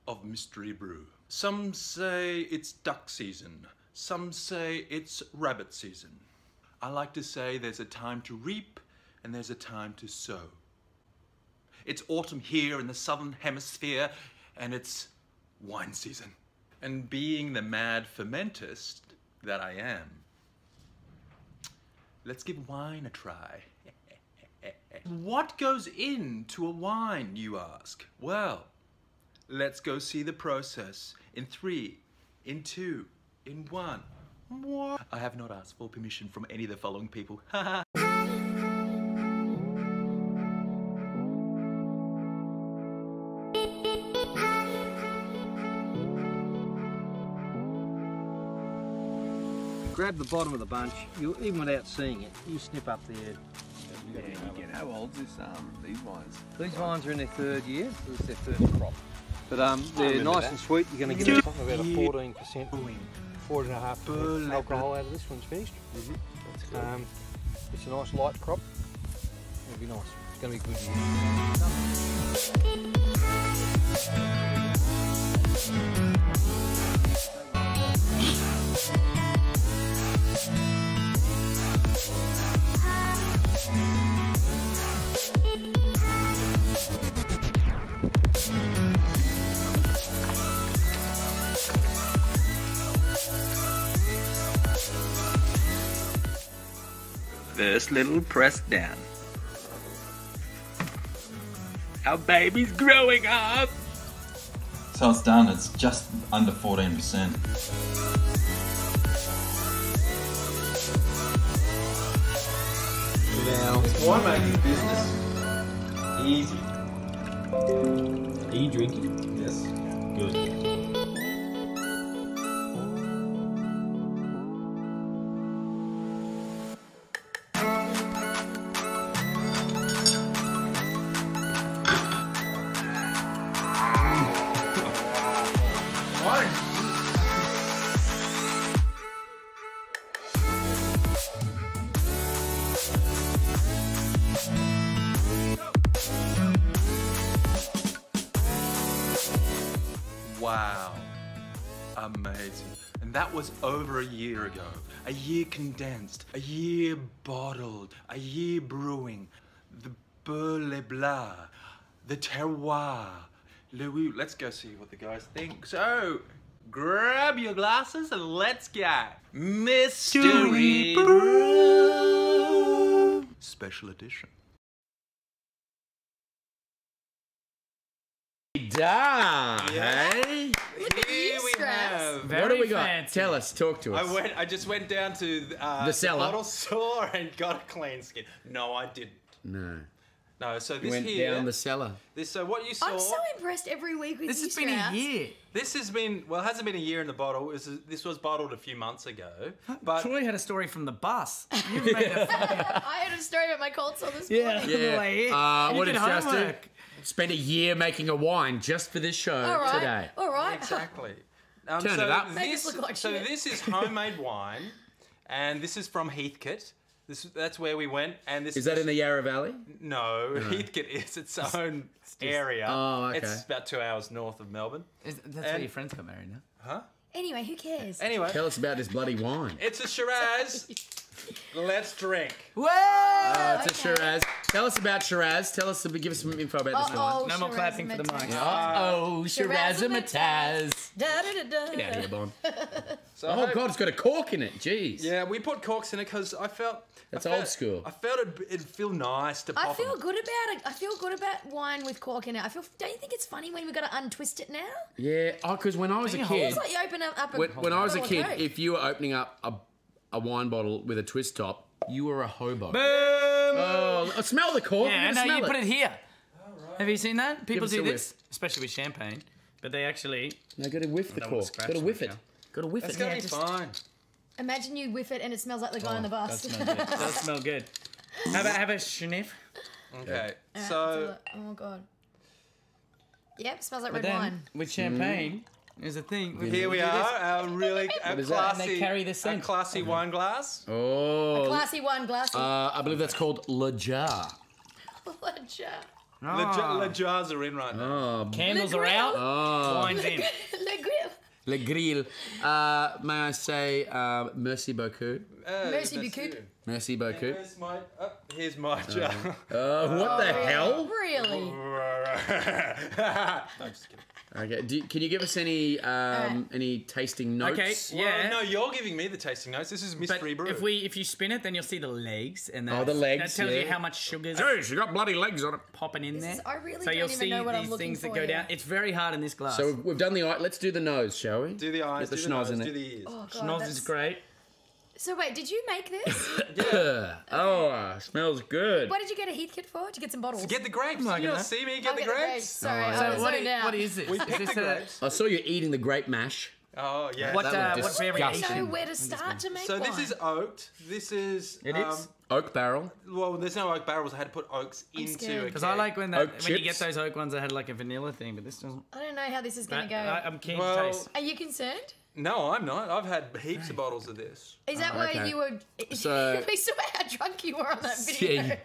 of Mystery Brew. Some say it's duck season, some say it's rabbit season. I like to say there's a time to reap and there's a time to sow. It's autumn here in the southern hemisphere and it's wine season. And being the mad fermentist that I am, let's give wine a try. What goes into a wine, you ask? Well, let's go see the process in 3, in 2, in 1. I have not asked for permission from any of the following people. Grab the bottom of the bunch, you even without seeing it, you snip up there. How old's this, these wines? These vines are in their 3rd year, this is their first crop. But they're nice and sweet, you're going to get something about a 14%, 4.5% alcohol out of this one's finished. It's a nice light crop, it'll be nice, it's going to be good First little press down. Our baby's growing up. So it's done, it's just under 14%. Now, winemaking business. Easy. Are you drinking? Yes. Good. Wow. Amazing. And that was over a year ago. A year condensed, a year bottled, a year brewing. The Beurre Le Blanc, the terroir. Louis, let's go see what the guys think. So, grab your glasses and let's go. Mystery Brew. Special edition. Hey? Look at you, Strauss. What do we got? fancy. Tell us. Talk to us. I just went down to The cellar. bottle store and got a clean skin. No, I didn't. No. No, so We this went here, down the cellar. so what you saw. I'm so impressed every week with This you, has been a Strauss. year. This has been, well, it hasn't been a year in the bottle. This was bottled a few months ago. But Troy had a story from the bus. You made a I had a story about my cold sore this morning. on the way here. You What did did Strauss do? homework. Spent a year making a wine just for this show All right. today. All right. exactly. Turn it up. Make us look like So shit. this is homemade wine, and this is from Heathcote. That's where we went, and this Is that in the Yarra Valley? No, Heathcote is its own area. Oh, okay. It's about 2 hours north of Melbourne. That's where your friends got married, no? Huh? Anyway, who cares? Anyway, Tell us about this bloody wine. it's a Shiraz. Let's drink. Whoa! It's a Shiraz. Tell us about Shiraz. Give us some info about this wine. No more clapping for the mic. Oh, Shiraz-a-mataz. Da-da-da-da. Get out of here, Bon. So Oh, God, it's got a cork in it. Jeez. Yeah, we put corks in it because I felt... That's I felt- old school. I felt it'd feel nice to I pop feel 'em. good about it. I feel good about wine with cork in it. Don't you think it's funny when we got to untwist it now? Yeah. Oh, because when I was a kid, It's like you open up a when I was a bottle of kid, Coke. if you were opening up a wine bottle with a twist top, you were a hobo. Boom! Oh, smell the cork. Yeah, I'm no, gonna you smell put it here. Have you seen that? People us a do whiff. this, especially with champagne, but they actually... No, got to whiff the Don't cork. scratch Got to them, whiff it. yeah. Got to whiff It's it. gonna be fine. Imagine you whiff it and it smells like the guy on the bus. Does smell good. Does smell good. Have a sniff. Okay, Alright, so oh god. Yep, smells like But red then wine. with champagne, is a thing. here we are, our really is that? classy, And they carry the a scent. classy wine glass. Oh. Classy wine glass. I believe that's called Le Jar. The jars are in right now. Oh. Candles Le are Grill. out. Oh. Wine's in. Le Grill. Le Grill. May I say merci beaucoup? Mercy beaucoup. Merci beaucoup. Here's my jar. What the hell? Really? I'm just kidding. Okay. Can you give us any tasting notes? Okay, yeah. Well, no, you're giving me the tasting notes. This is But mystery brew. if you spin it, then you'll see the legs, and Oh, the legs, that tells you yeah. how much sugar's Hey, she got bloody legs on it. popping in there. I really so don't you'll even see know what I'm these looking things that for go here. down. It's very hard in this glass. So we've done the eye. Let's do the nose, shall we? do the eyes, Get the do the schnoz nose, in do it. the ears. Oh, God, Schnoz that's- is great. So wait, did you make this? Oh, smells good. What did you get a Heathcote for? Did you get some bottles? Get the grapes. I'm You liking don't that. see me I'll get the get grapes. Sorry, Oh, I yeah. was What, zoned out. what is this? We Is picked this the a, grapes. I saw you eating the grape mash. Oh yeah. what That looked variation? I don't know where to start to make So one. this is oaked. This is. It is? Oak barrel. Well, there's no oak barrels. I had to put oaks into scared. a Because I keg. like when Oak you get chips. those oak ones that had like a vanilla thing, but this doesn't. I don't know how this is going to go. I'm keen Well- to taste. Are you concerned? No, I'm not. I've had heaps of bottles of this. Is that why okay. you were... So- we saw how drunk you were on that video. Yeah.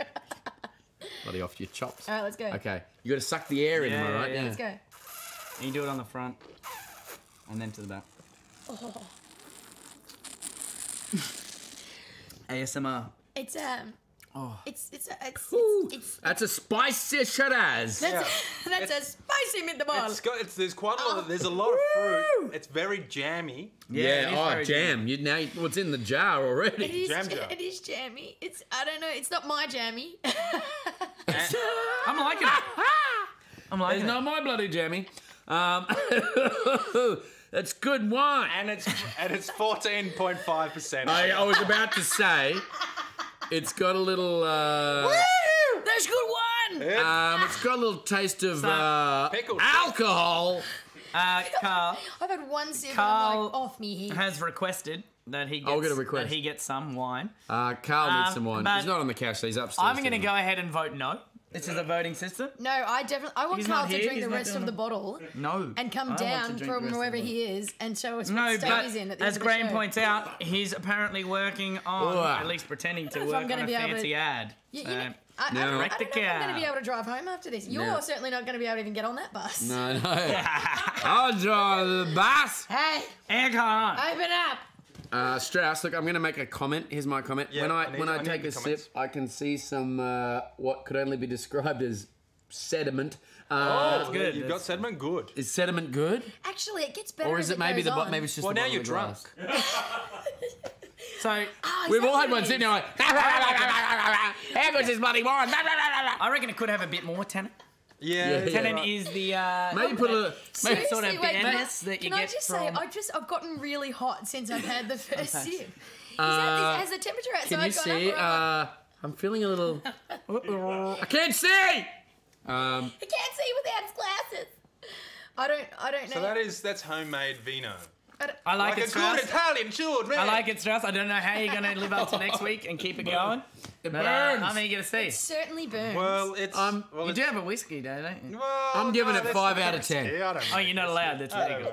Bloody off your chops. All right, let's go. Okay. You got to suck the air in, am I Yeah, right? yeah. Let's go. And you do it on the front, and then to the back. Oh. ASMR. It's Ooh, it's that's a spicy Shiraz. that's a spicy meatball. There's quite a lot. There's a lot of fruit. It's very jammy. Yeah, it is oh, very jam. What's in the jar already? It is, Jam jar. it is jammy. I don't know. It's not my jammy. I'm liking it. I'm liking It's it. not my bloody jammy. That's good wine. And it's 14.5%. I was about to say, it's got a little. That's good one. It's got a little taste of Pickled. alcohol. Carl I've had one sip and Carl I'm like, off me here. has requested that he gets, I'll get a request. that he gets some wine. Carl needs some wine. but He's not on the couch, he's upstairs. I'm going to go ahead and vote no. This is a voting system. No, I want He's Carl not to here, drink he's the not rest doing of the it. bottle No. and come I want to down drink the from rest of wherever the he is and show us No, what state but he's in at the as end of the Graham show. points out, he's apparently working on, Ugh. at least pretending to I don't know if work I'm gonna on a be able to- fancy ad. You So- know, I No. don't know if I'm Direct the going to cow. be able to drive home after this. You're No. certainly not going to be able to even get on that bus. No. I'll draw the bus. Hey, Aircon. open up. Strauss, look, I'm going to make a comment. Here's my comment. Yeah, when I I need take the a comments. sip, I can see some what could only be described as sediment. Oh, good. You've got sediment. Good. Is sediment good, Actually, it gets better or as is it maybe goes on. maybe it's just Well, the now bottom you're of the drunk. glass? So Oh, is We've that all what had it one is? sitting there like, how good's this bloody wine? I reckon it could have a bit more tannin. Yeah. Yeah. Tannin is the Maybe put a maybe sort of Seriously, wait, bitterness that you can I get just from. say, I've gotten really hot since I've had the first thanks. sip. Has the temperature outside Can you gone see? up? Or am I'm feeling a little. I can't see. I can't see without his glasses. I don't know. So that's homemade vino. I like it, a good Strauss. Italian children. I like it, Strauss. I don't know how you're going to live up to next week and keep it going. It But, burns. I'm eager to see. It certainly burns. Well, it's. You do have a whiskey, don't you? Well, I'm giving no, it that's 5 not out of 10. Yeah, I don't Oh, you're not allowed. That's legal.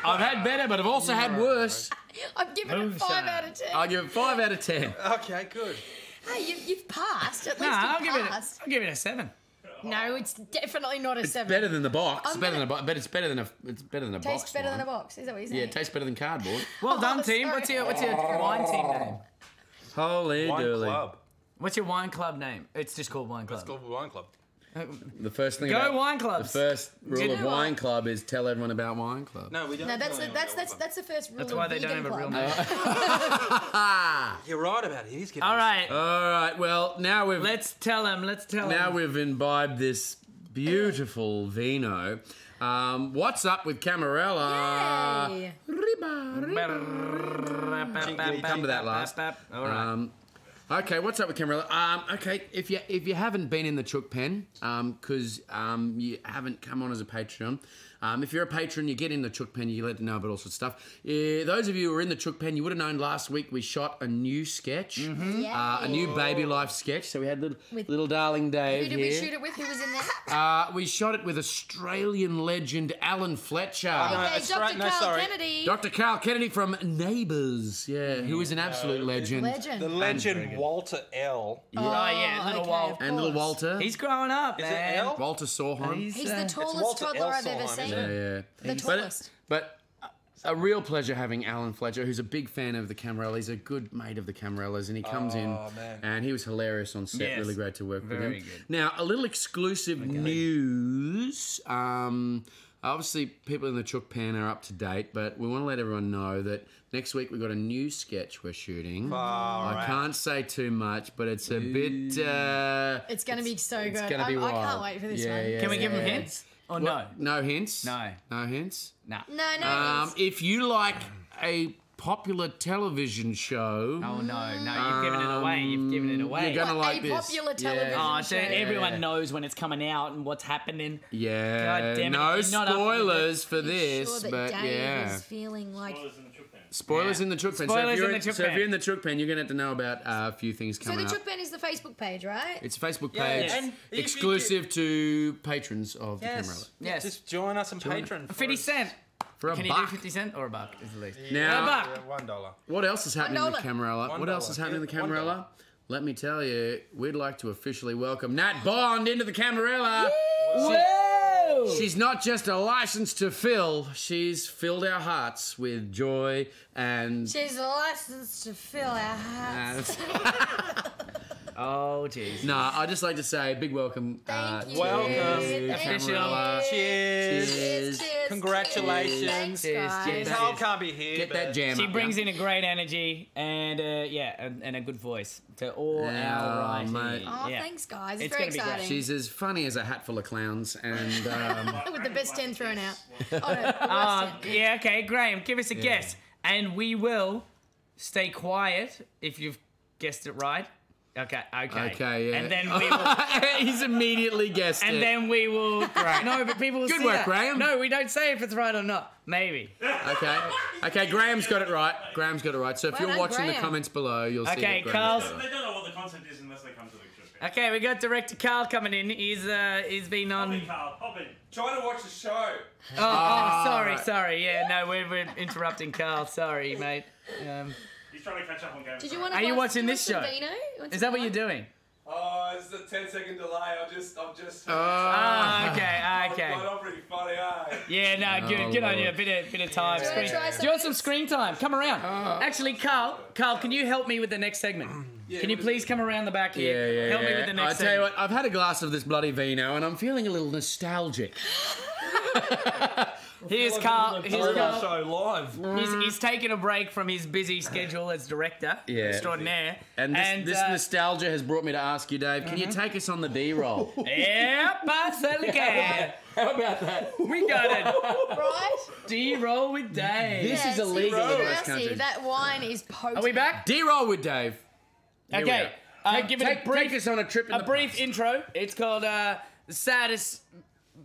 I've had better, but I've also had worse. I'm giving it 5 out of 10. I'll give it 5 out of 10. Okay, good. Hey, you've passed. At No, least I'll you've give it. passed. I'll give it a 7. No, it's definitely not a 7. Better than the box. I'm Better gonna- than a box. But it's better than a. It's better than a box. Tastes better than a wine. box. Is that what you're saying? Yeah, it tastes better than cardboard. Well done, team. sorry. What's your wine team name? Holy Wine dooly. Club. What's your wine club name? It's just called Wine Club. It's called Wine Club. The first thing Go about wine clubs. The first rule you of know what? Wine Club is tell everyone about Wine Club. No, we don't. No, that's the first rule. That's why of they don't vegan have a real club. name. You're right about it. He's getting. All right. All right. Well, now we've Let's tell him. we've imbibed this beautiful vino. What's up with Cameralla? Yay. We'll come to that last. All right. Okay, what's up with Cameralla? Okay, if you haven't been in the Chook Pen, because you haven't come on as a Patreon, if you're a patron, you get in the Chook Pen, you let them know about all sorts of stuff. Those of you who are in the Chook Pen, you would have known last week we shot a new sketch, a new baby life sketch. So we had little darling Dave Who did here. we shoot it with? Who was in there? We shot it with Australian legend Alan Fletcher. Okay, Dr. Carl Kennedy. Dr. Carl Kennedy from Neighbours, who is an absolute legend. The legend Walter L. Oh, yeah, little okay, Walt. of And little course. Walter. He's growing up, Is man. it L? Walter Sorheim. He's the tallest Walter toddler I've Elsheim, ever isn't seen. it? Yeah. The tallest. But a real pleasure having Alan Fletcher, who's a big fan of the Cameralla. He's a good mate of the Camerallas, and he comes in, man. and he was hilarious on set. Yes. Really great to work with Very him. good. Now, a little exclusive news. Obviously, people in the Chook Pan are up to date, but we want to let everyone know that next week we've got a new sketch we're shooting. I can't say too much, but it's a bit. It's going to be so good. It's going to be I wild. can't wait for this one. Yeah, Can we give him yeah. hints? Or no? No hints? No. No hints? No. No. If you like a popular television show, Oh, no. You've given it away. You've given it away. you're gonna What, like a this. popular television Oh, so show. everyone knows when it's coming out and what's happening. Yeah, God damn it, no you're not up with spoilers for Sure this, that but Dave yeah, is feeling like. spoilers in the Chook Pen. Spoilers so in the Chook Pen. if you're in the Chook Pen, you're gonna have to know about a few things So coming the up. Chook Pen is the Facebook page, right? It's a Facebook Yeah, page and if you exclusive to patrons of the Cameralla. Yes. Yes. Just join us on Patreon. 50 cent. For a Can buck. you do 50 cent or a buck is the least? Now, A buck. $1. what else is happening in the $1. Cameralla? What else $1. is happening in the Yeah, $1. Cameralla? Let me tell you, we'd like to officially welcome Nat Bond into the Cameralla. Whoa! She's not just a license to fill, she's filled our hearts with joy and. She's licensed to fill our hearts. Oh, jeez. No, I'd just like to say big welcome. Thank you. welcome. Thank Cameralla. you. Cheers. Cheers. Congratulations. Thanks, Cheers, guys. cheers. Carl can't be here. Get that but- jam She up, brings yeah. in a great energy and and a good voice to all our writing. mate. Oh, Yeah. thanks, guys. It's It's very gonna be great. exciting. She's as funny as a hat full of clowns, and With the best 10 thrown out. Oh, no, the worst 10. Yeah, okay, Graham, give us a guess. And we will stay quiet if you've guessed it right. Okay. okay, yeah. And then we will. He's immediately guessed And it. then we will. No, but people will Good see work, that. Graham. No, we don't say if it's right or not. Maybe. Okay, Graham's got it right. Graham's got it right. So if Well you're done, watching the Graham. comments below, you'll see Okay, that Graham's Carl's- got it They don't know what the concept is unless they come to the trip. Okay, we got director Carl coming in. He's been on. Carl, pop in. Trying to watch the show. Sorry. Yeah, no, we're interrupting Carl. Sorry, mate. He's trying to catch up on Game of Did you Thrones. want Are to you watching this some show? Vino? You want Is some that what wine? you're doing? Oh, it's a 10-second delay. I'm just. Okay. Not pretty funny, eh? Yeah, no, good on you. A bit of time. Do you wanna try Do you want some screen time? Come around. Actually, Carl, can you help me with the next segment? Can you please come around the back here? Help me with the next I tell you segment. what, I've had a glass of this bloody vino, and I'm feeling a little nostalgic. Here's Carl. Here's Carl. Show live. He's taken a break from his busy schedule as director extraordinaire. And this nostalgia has brought me to ask you, Dave, can you take us on the D-roll? Yep, I certainly can. How about that? We got it. Right? D-roll with Dave. This is illegal in most Mercy, countries. that wine is potent. Are we back? D-roll with Dave. Here we Okay. are. Give it Take us on a trip in the brief past. intro. It's called the saddest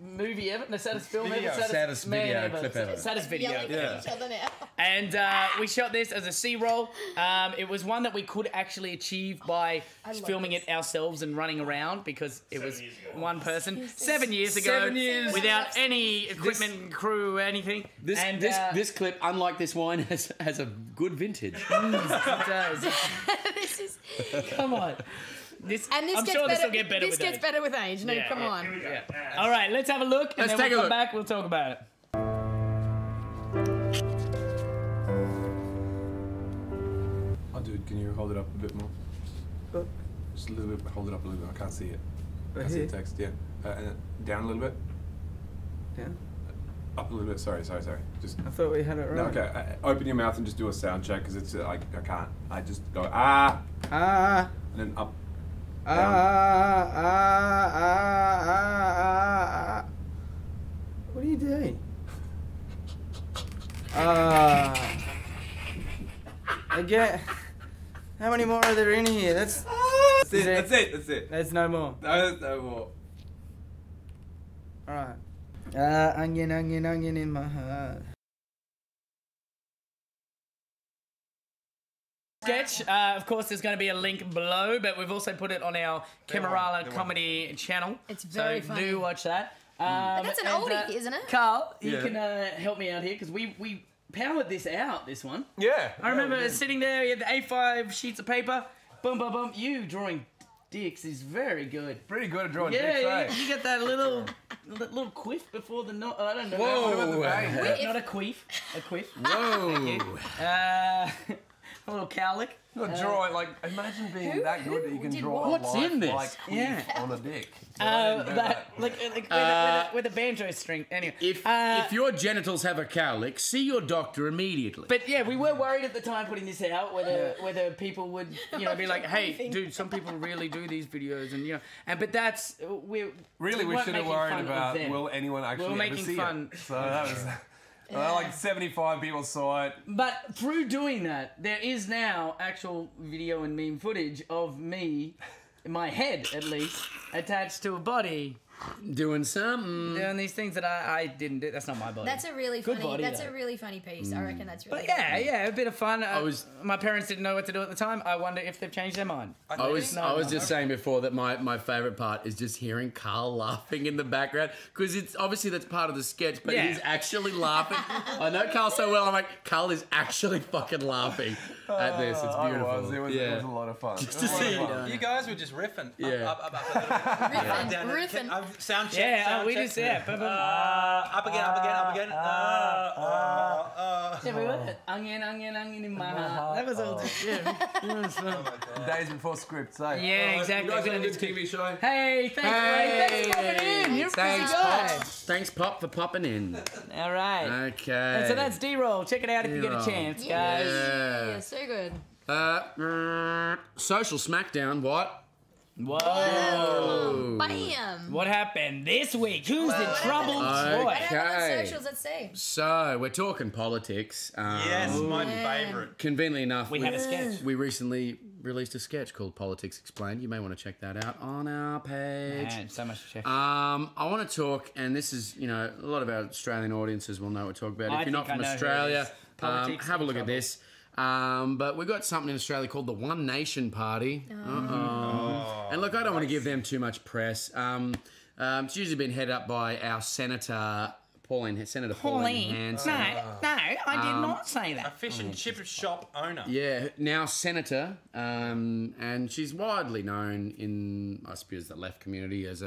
movie ever, the saddest film Video. ever, Saddest man video ever. clip ever. Saddest video. Yelling at each other now. And we shot this as a C-roll. It was one that we could actually achieve by filming it ourselves and running around because it was one person 7 years ago. 7 years. Without any equipment, crew, anything. This, and, this clip, unlike this wine, has a good vintage. it does. This is. Come on. This, And this I'm gets sure better. this will get better This with gets age. better with age. No, Yeah, come yeah, on. Here we go. All right, let's have a look, and Let's then take we'll a come look. back. We'll talk about it. Oh, dude, can you hold it up a bit more? Just a little bit. Hold it up a little bit. I can't see it. I can't see the text. Yeah. And then down a little bit. Yeah. Up a little bit. Sorry. Just. I thought we had it No, right. okay. Open your mouth and just do a sound check because it's I can't. I just go ah Ah. and then up. What are you doing? Again. How many more are there in here? That's it. That's it. There's no more. No more. Alright. Onion in my heart. Sketch. Of course, there's going to be a link below, but we've also put it on our Cameralla comedy channel. It's very so funny. do watch that. But that's an oldie, isn't it? Carl, you Yeah. can help me out here because we powered this out. This one. Yeah. I remember sitting there. You had the A5 sheets of paper. Boom, boom, boom. You drawing dicks is very good. Pretty good at drawing Yeah, dicks, eh? you get that little quiff before the knot. I don't know. Whoa. Not a queef. A quiff. Whoa. A little cowlick. Not drawing, like, imagine being that good that you can did draw what? What's a life, in this? like, Yeah. on a dick. With a banjo string. Anyway. If your genitals have a cowlick, see your doctor immediately. But yeah, we were worried at the time putting this out whether people would be like, hey, dude, some people really do these videos and but that's we Really, we should have worried about will anyone actually ever making see fun. it. So that was like 75 people saw it. But through doing that, there is now actual video and meme footage of me, my head at least, attached to a body. Doing something. Doing these things that I didn't do. That's not my body. That's a really Good funny. body, That's though. a really funny piece. I reckon that's really. But yeah, a bit of fun. was- my parents didn't know what to do at the time. I wonder if they've changed their mind. I was just saying before that my favourite part is just hearing Carl laughing in the background because it's obviously that's part of the sketch, but Yeah. he's actually laughing. I know Carl so well. I'm like, Carl is actually fucking laughing at this. It's beautiful. It was a lot of fun. Just to see. You guys were just riffing. Yeah. Up a little bit. Down, Riffing. Sound check. Yeah, sound we check. just up again. Up again. Yeah, we were onion in my heart. That was all just Days before scripts, eh? Yeah, exactly. TV show? Hey, thanks, Ray. Thanks for popping in. You're a busy Thanks, guy. Pop. Thanks, Pop, for popping in. All right. Okay. And so that's D-roll. Check it out if you get a D-roll. chance, guys. Yeah, so good. Social Smackdown. What? Whoa. Bam. What happened this week? Who's the troubled Okay. boy? What happened on socials? Let's see. So we're talking politics. Yes, my favourite. Conveniently enough, We had a sketch. We recently released a sketch called Politics Explained. You may want to check that out on our page. Man, so much to check. I want to talk, and this is, a lot of our Australian audiences will know what we're talking about. I If you're not think I from know who it Australia, is. Politics have a in look at trouble. this. But we've got something in Australia called the One Nation Party. And look, I don't want to give them too much press. It's usually been headed up by our Senator Pauline Hanson. No, I did not say A that. fish and chip shop owner. Yeah, now Senator, and she's widely known in, I suppose, the left community as a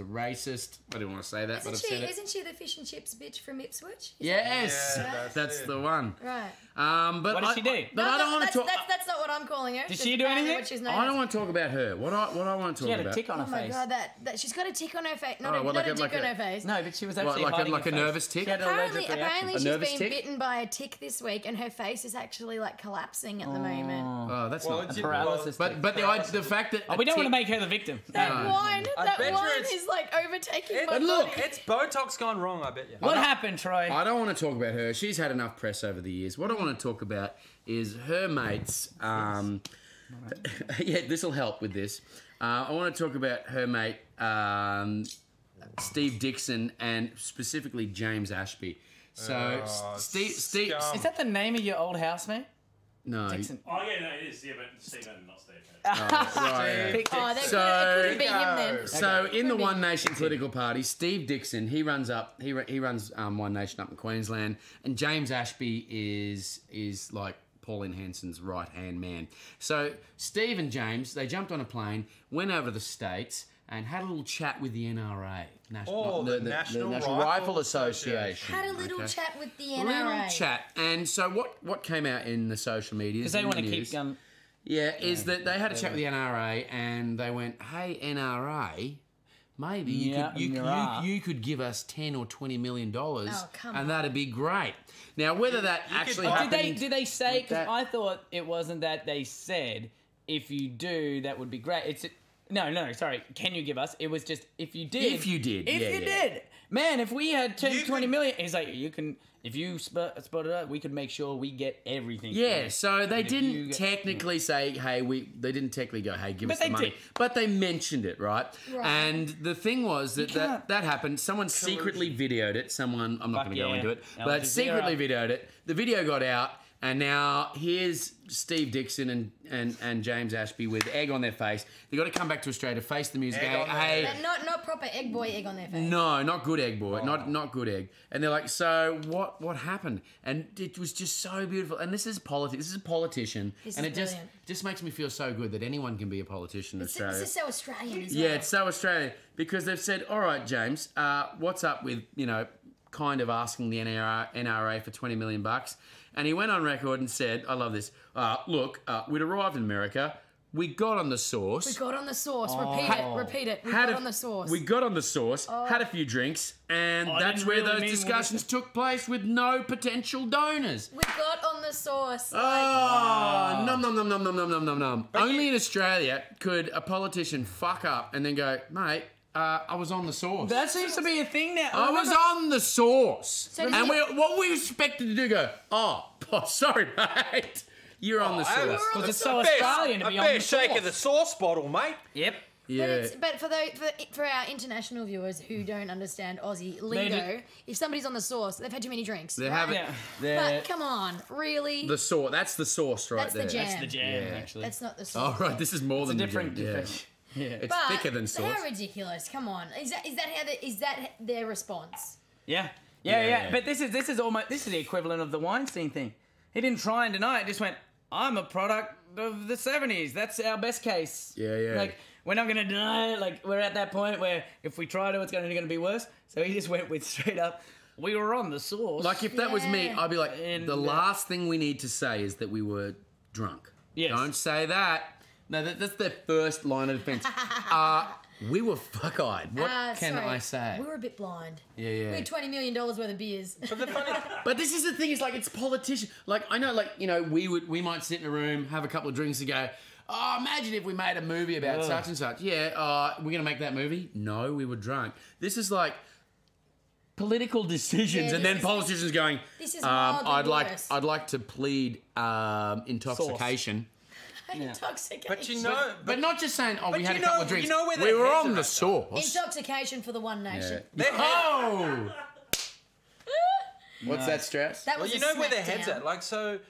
racist. I didn't want to say that, but I've said it. Isn't she the fish and chips bitch from Ipswich? Yes, Yeah, that's the one. Right. But What did she do? But I don't want to talk. That's not what I'm calling her. Did That's she do apparently anything? What she's known I as. don't want to talk about her. What I want to She talk had a about. tick on her Oh my face. god, that she's got a tick on her face. Not Oh, a, what, not like a a- tick like on a- her face. No, but she was What, actually like hiding a her face. nervous tick? She had an allergic Apparently reaction. A nervous she's been tick? bitten by a tick this week, and her face is actually like collapsing at the moment. Oh, that's Well, not. it's Paralysis. But the fact that Oh, we don't want to make her the victim. That No. wine, I that bet you wine it's- is like overtaking my But look, body. It's Botox gone wrong, I bet you. What happened, Troy? I don't want to talk about her. She's had enough press over the years. What I want to talk about is her mates. Yeah, this will help with this. I want to talk about her mate. Steve Dixon and specifically James Ashby. So Steve, Is that the name of your old housemate? no, Dixon. Oh, yeah, no, it is. Yeah, but Steven, not Steve. right. Oh, So- couldn't be him then. So in the One Nation political party, Steve Dixon, he runs One Nation up in Queensland, and James Ashby is like Pauline Hanson's right hand man. So Steve and James, they jumped on a plane, went over to the States, and had a little chat with the NRA, the National Rifle Association. Had a little chat with the NRA. Little chat, and so what came out in the social media? Because they want to keep going. Yeah, is that they had a chat with the NRA and they went, "Hey NRA, maybe you could give us $10 or $20 million, and that'd be great." Now, whether that actually happened, did they say? Because I thought it wasn't that they said if you do, that would be great. No, sorry. Can you give us? It was just if you did. If you did. Did. Man, if we had 20 million, he's like, you can. If you spot it up, we could make sure we get everything. Yeah, so they didn't technically say, hey, they didn't technically go, hey, give us the money. But they mentioned it, right? And the thing was that happened. Someone secretly videoed it. I'm not going to go into it. But secretly videoed it. The video got out. And now here's Steve Dixon and James Ashby with egg on their face. They've got to come back to Australia to face the music. Hey, not proper egg boy egg on their face. No, not good egg boy. Not good egg. And they're like, so what happened? And it was just so beautiful. And this is politics. This is a politician. Just makes me feel so good that anyone can be a politician in Australia. This is so Australian as well. Yeah, it's so Australian because they've said, all right, James, what's up with kind of asking the NRA for $20 million? And he went on record and said, I love this, look, we'd arrived in America, we got on the sauce. We got on the sauce. Repeat it. We got on the sauce. We got on the sauce, had a few drinks, and that's where those discussions took place with no potential donors. We got on the sauce. Oh, nom. Only in Australia could a politician fuck up and then go, mate, I was on the sauce. That seems to be a thing now. I was on the sauce. So and what we expected to do go, oh, sorry, mate. You're on the sauce. Because it's so Australian to be on the sauce. A fair shake of the sauce bottle, mate. Yep. Yeah. But for our international viewers who don't understand Aussie lingo, if somebody's on the sauce, they've had too many drinks. They haven't. But come on, really? The sauce. That's the sauce right there. That's the jam. That's the jam, actually. That's not the sauce. Oh, right. This is more than different. Yeah. It's thicker than sauce. How ridiculous! Come on, is that their response? Yeah. But this is the equivalent of the Weinstein thing. He didn't try and deny it. Just went, I'm a product of the 70s. That's our best case. Yeah. Like we're not going to deny it. Like we're at that point where if we try to, it's going to be worse. So he just went with straight up. We were on the sauce. Like if that was me, I'd be like, the last thing we need to say is that we were drunk. Yes. Don't say that. No, that's their first line of defense. We were fuck-eyed. What can I say? We were a bit blind. Yeah. We had $20 million worth of beers. But this is the thing, is like it's politicians. Like I know, like, we might sit in a room, have a couple of drinks and go, oh, imagine if we made a movie about such and such. Yeah, we're gonna make that movie? No, we were drunk. This is like political decisions, and then politicians going, this is I'd like to plead intoxication. Intoxication. But not just saying, we had a couple of drinks. Where we were on the sauce. Intoxication for the One Nation. Oh! What's that, Strauss? That was where their head's at. Like, so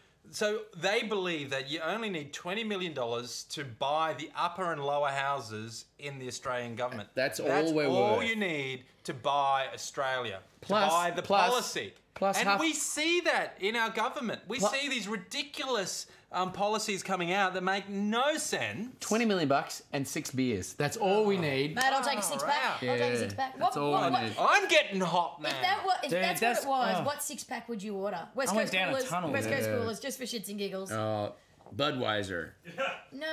they believe that you only need $20 million to buy the upper and lower houses in the Australian government. That's all you need to buy Australia. Plus, to buy the policy. And we see that in our government. We see these ridiculous policies coming out that make no sense. $20 million and 6 beers. That's all we need. Mate, I'll take a six-pack. I'll take a six-pack. That's all I need. I'm getting hot now. If that's what it was, what six-pack would you order? West Coast Coolers, just for shits and giggles. Budweiser. No,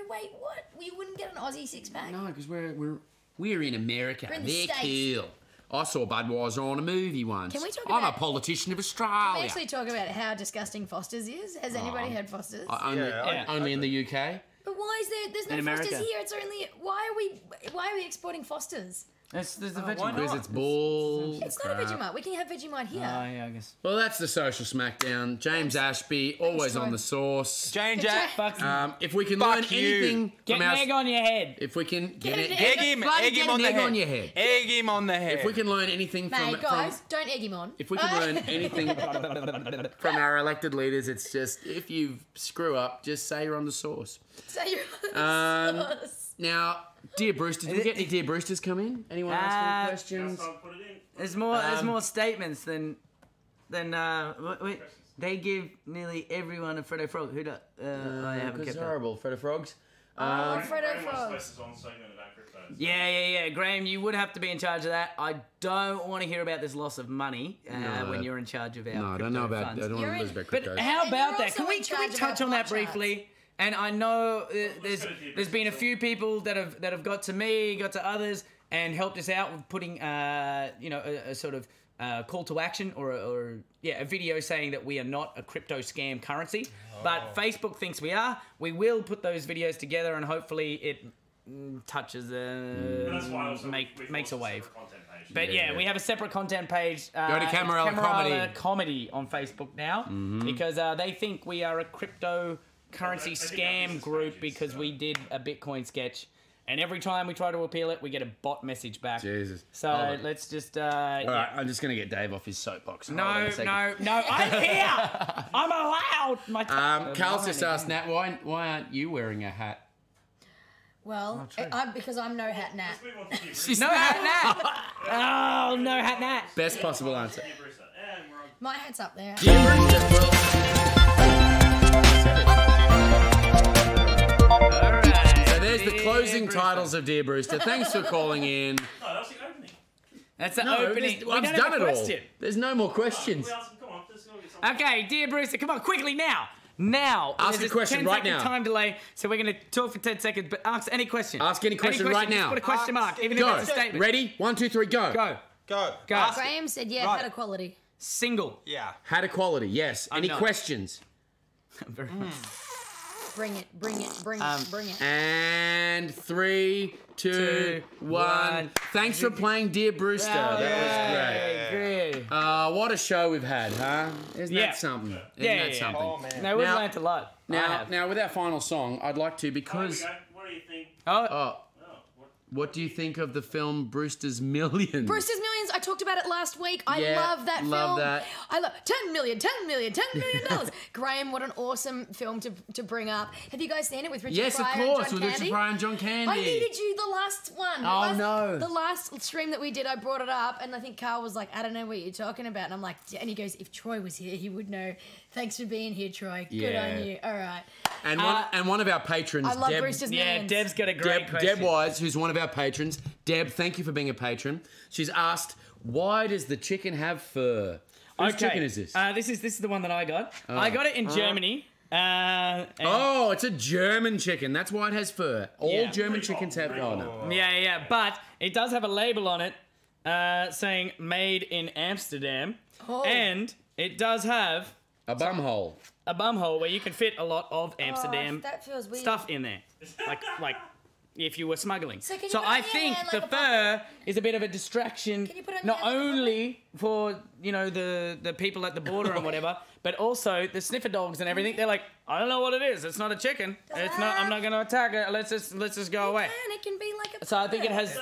wait, what? We wouldn't get an Aussie six-pack? No, because we're in America. We're in the They're States. cool. I saw Budweiser on a movie once. Can we talk I'm about... a politician of Can Australia. we actually talk about how disgusting Foster's is? Has anybody had Foster's? Only in the UK. But why is there's no Foster's here? It's only... Why are we exporting Foster's? There's the why Vegemite. Because it's bull. It's not a Vegemite. We can have Vegemite here. Oh, yeah, I guess. Well, that's the social smackdown. James Ashby, always on the sauce. Jane Jack. Jack. If we can Fuck learn you. anything Get from an our... egg on your head. If we can get it... Egg him. Egg him on the head. on your head. Egg him on the head. If we can learn anything from... Mate, guys, don't egg him on. If we can learn anything from our elected leaders, it's just, if you screw up, just say you're on the sauce. So you're on the sauce. Now, Dear Brewster, did we get any Dear Brewsters come in? Anyone ask any questions? There's more statements than wait. They give nearly everyone a Freddo Frog. Who do? I haven't Because kept it's horrible, Freddo Frogs. Freddo Frogs. Yeah. Graham, you would have to be in charge of that. I don't want to hear about this loss of money when you're in charge of our No, I don't know about... funds. I don't want to lose about But cryptos. how And about you're that? also Can we in charge of touch our on that pie charts. briefly? And I know there's been a few people that have got to me, got to others, and helped us out with putting a sort of call to action or a video saying that we are not a crypto scam currency, but Facebook thinks we are. We will put those videos together, and hopefully it touches makes a wave. But yeah, we have a separate content page. Go to Cameralla Comedy on Facebook now because they think we are a cryptocurrency scam group because we did a Bitcoin sketch. And every time we try to appeal it, we get a bot message back. Jesus. So let's just... All right, I'm just going to get Dave off his soapbox. No, I'm here! I'm allowed! Carl's just asked, Nat, why aren't you wearing a hat? Well, because I'm no hat Nat. No hat Nat! Oh, no hat Nat! Best possible answer. My hat's up there. Dear Brewster, so there's the closing titles of Dear Brewster. Thanks for calling in. No, that was the opening. That's the opening. I've done it all. There's no more questions. Okay, Dear Brewster, come on, quickly now. Now. Ask a question right now. Time delay, so we're going to talk for 10 seconds, but ask any question. Ask any question right now. Just put a question mark, even if Go. it's a statement. Ready? 1, 2, 3, go. Go. Graham said, yeah, Right. hat equality. Single. Yeah. Hat equality, yes. Any not. questions? Very much. Bring it. And 3, 2, 1. Thanks for playing Dear Brewster. That was great. What a show we've had, huh? Isn't that something? Isn't that something? Oh, man. No, we've learnt a lot. Now, with our final song, I'd like to, because... What do you think? What do you think of the film Brewster's Millions? Brewster's Millions, I talked about it last week. I love that film. I love $10 million. Graham, what an awesome film to bring up. Have you guys seen it with Richard Pryor Yes, of course, and John with Candy? Richard Pryor and John Candy. I needed you the last one. No. The last stream that we did, I brought it up, and I think Carl was like, I don't know what you're talking about. And I'm like, and he goes, if Troy was here, he would know. Thanks for being here, Troy. Good on you. All right. And one of our patrons, I love Deb, Brewster's Millions. Deb's got a great question. Deb Wise, who's one of our patrons. Deb, thank you for being a patron. She's asked, why does the chicken have fur? Whose chicken is this? This is the one that I got. I got it in Germany. It's a German chicken. That's why it has fur. All German chickens have... Oh, no. Yeah. But it does have a label on it saying made in Amsterdam. Oh. And it does have... A bum hole. A bum hole where you can fit a lot of Amsterdam that feels weird. stuff in there. Like if you were smuggling. So can you So put it I in your think hand the like a fur is a bit of a distraction, Can you put it in not your hand like a only for, the people at the border and whatever, but also the sniffer dogs and everything. They're like, I don't know what it is. It's not a chicken. It's not. I'm not going to attack it. Let's just go away. And it can be like a So I think it has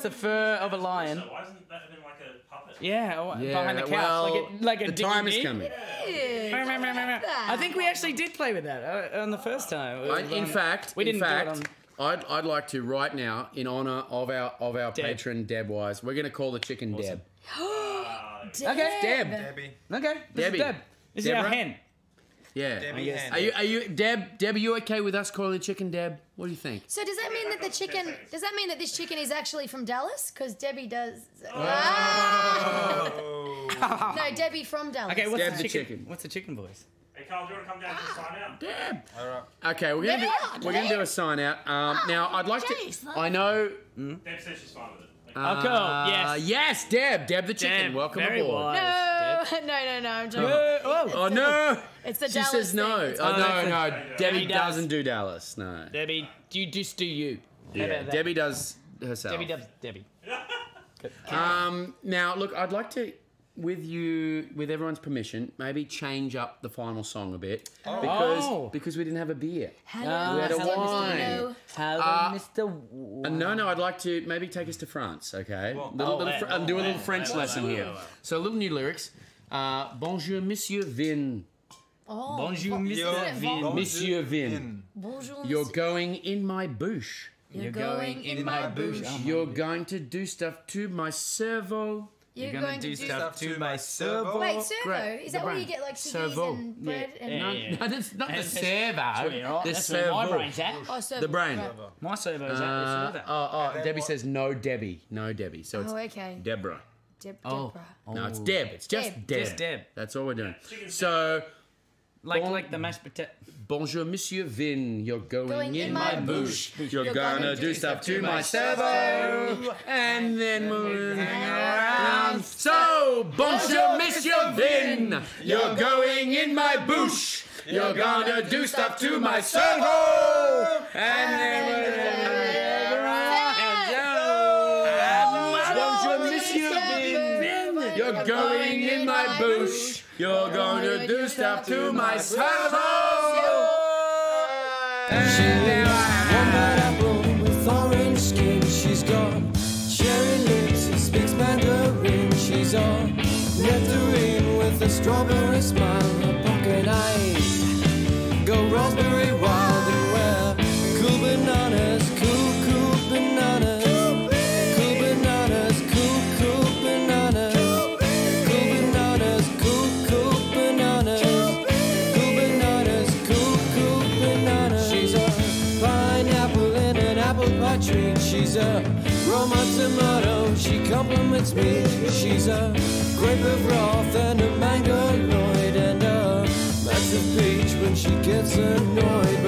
the fur of a lion. Why isn't that then like a puppet? Yeah, behind the couch, well, like a the time is dinghy. coming. I think we actually did play with that on the first time. In fact, we didn't do it on... I'd like to right now, in honor of our patron Deb Wise, we're going to call the chicken Deb. Okay, Deb. Debbie. Okay, this Debbie. is Deb. This is our Deborah? hen. Yeah. Debbie hen. Are you Deb? Are you okay with us calling the chicken Deb? What do you think? So does that mean that the chicken? Does that mean that this chicken is actually from Dallas? Because Debbie does. No, Debbie from Dallas. Okay, what's Deb the the chicken? chicken. What's the chicken voice? Hey, Carl, do you want to come down to sign out? Deb. All right. Okay, we're gonna do a sign out. Now I'd like to. I know. Deb says she's fine with it. Oh, cool. Yes. Yes, Deb the chicken. Deb, Welcome very aboard. wise. No, I'm joking. Oh no! It's the She Dallas says no. thing. Oh no. Debbie does. doesn't do Dallas. No. Debbie, you just do you. How Yeah, about that? Debbie does herself. Debbie does Debbie. Now, look, I'd like to, with everyone's permission, maybe change up the final song a bit because we didn't have a beer. Hello, we had a hello, wine. Mr. Hello, Mr. No, I'd like to maybe take us to France, okay? Do a little French lesson here. So a little new lyrics. Bonjour, Monsieur Vin. Oh, Bonjour, Mr. Vin. Monsieur Vin. Bonjour, You're going in my bush. You're going in my bush. You're going to do stuff to my servo. You're Gonna do stuff to my servo. Wait, servo? Great. Is that where you get like ciggies and bread? And No, that's not the servo. The That's where my servo. brain's at. Oh, servo. The brain. Right. My servo's at. It's Oh, Debbie says no Debbie. No Debbie. So it's Oh, okay. Deborah. Deborah. No, it's Deb. It's just Deb. Deb. Just Deb. That's all we're doing. So, like the mashed potato. bonjour, Monsieur Vin. You're going in my my bush. bush. You're gonna do stuff to my servo. And then we'll hang around. So, bonjour, Monsieur Vin. You're going in my bush. You're gonna do stuff to my servo. And then we'll hang around. Bonjour, Monsieur Vin. You're going in my bush. You're going to do stuff to my servo. She lives one bad apple with orange skin. She's got cherry lips and speaks Mandarin. She's all nectarine with a strawberry smile. Her pocket eyes go raspberry wild and wear cool bananas, cool bananas, cool bananas, cool bananas, cool bananas, cool bananas, cool bananas, cool bananas. She's a pineapple in an apple pie tree. She's a Roma tomato. She compliments me. She's a grape of wrath and a mango lloyd and a massive peach when she gets annoyed.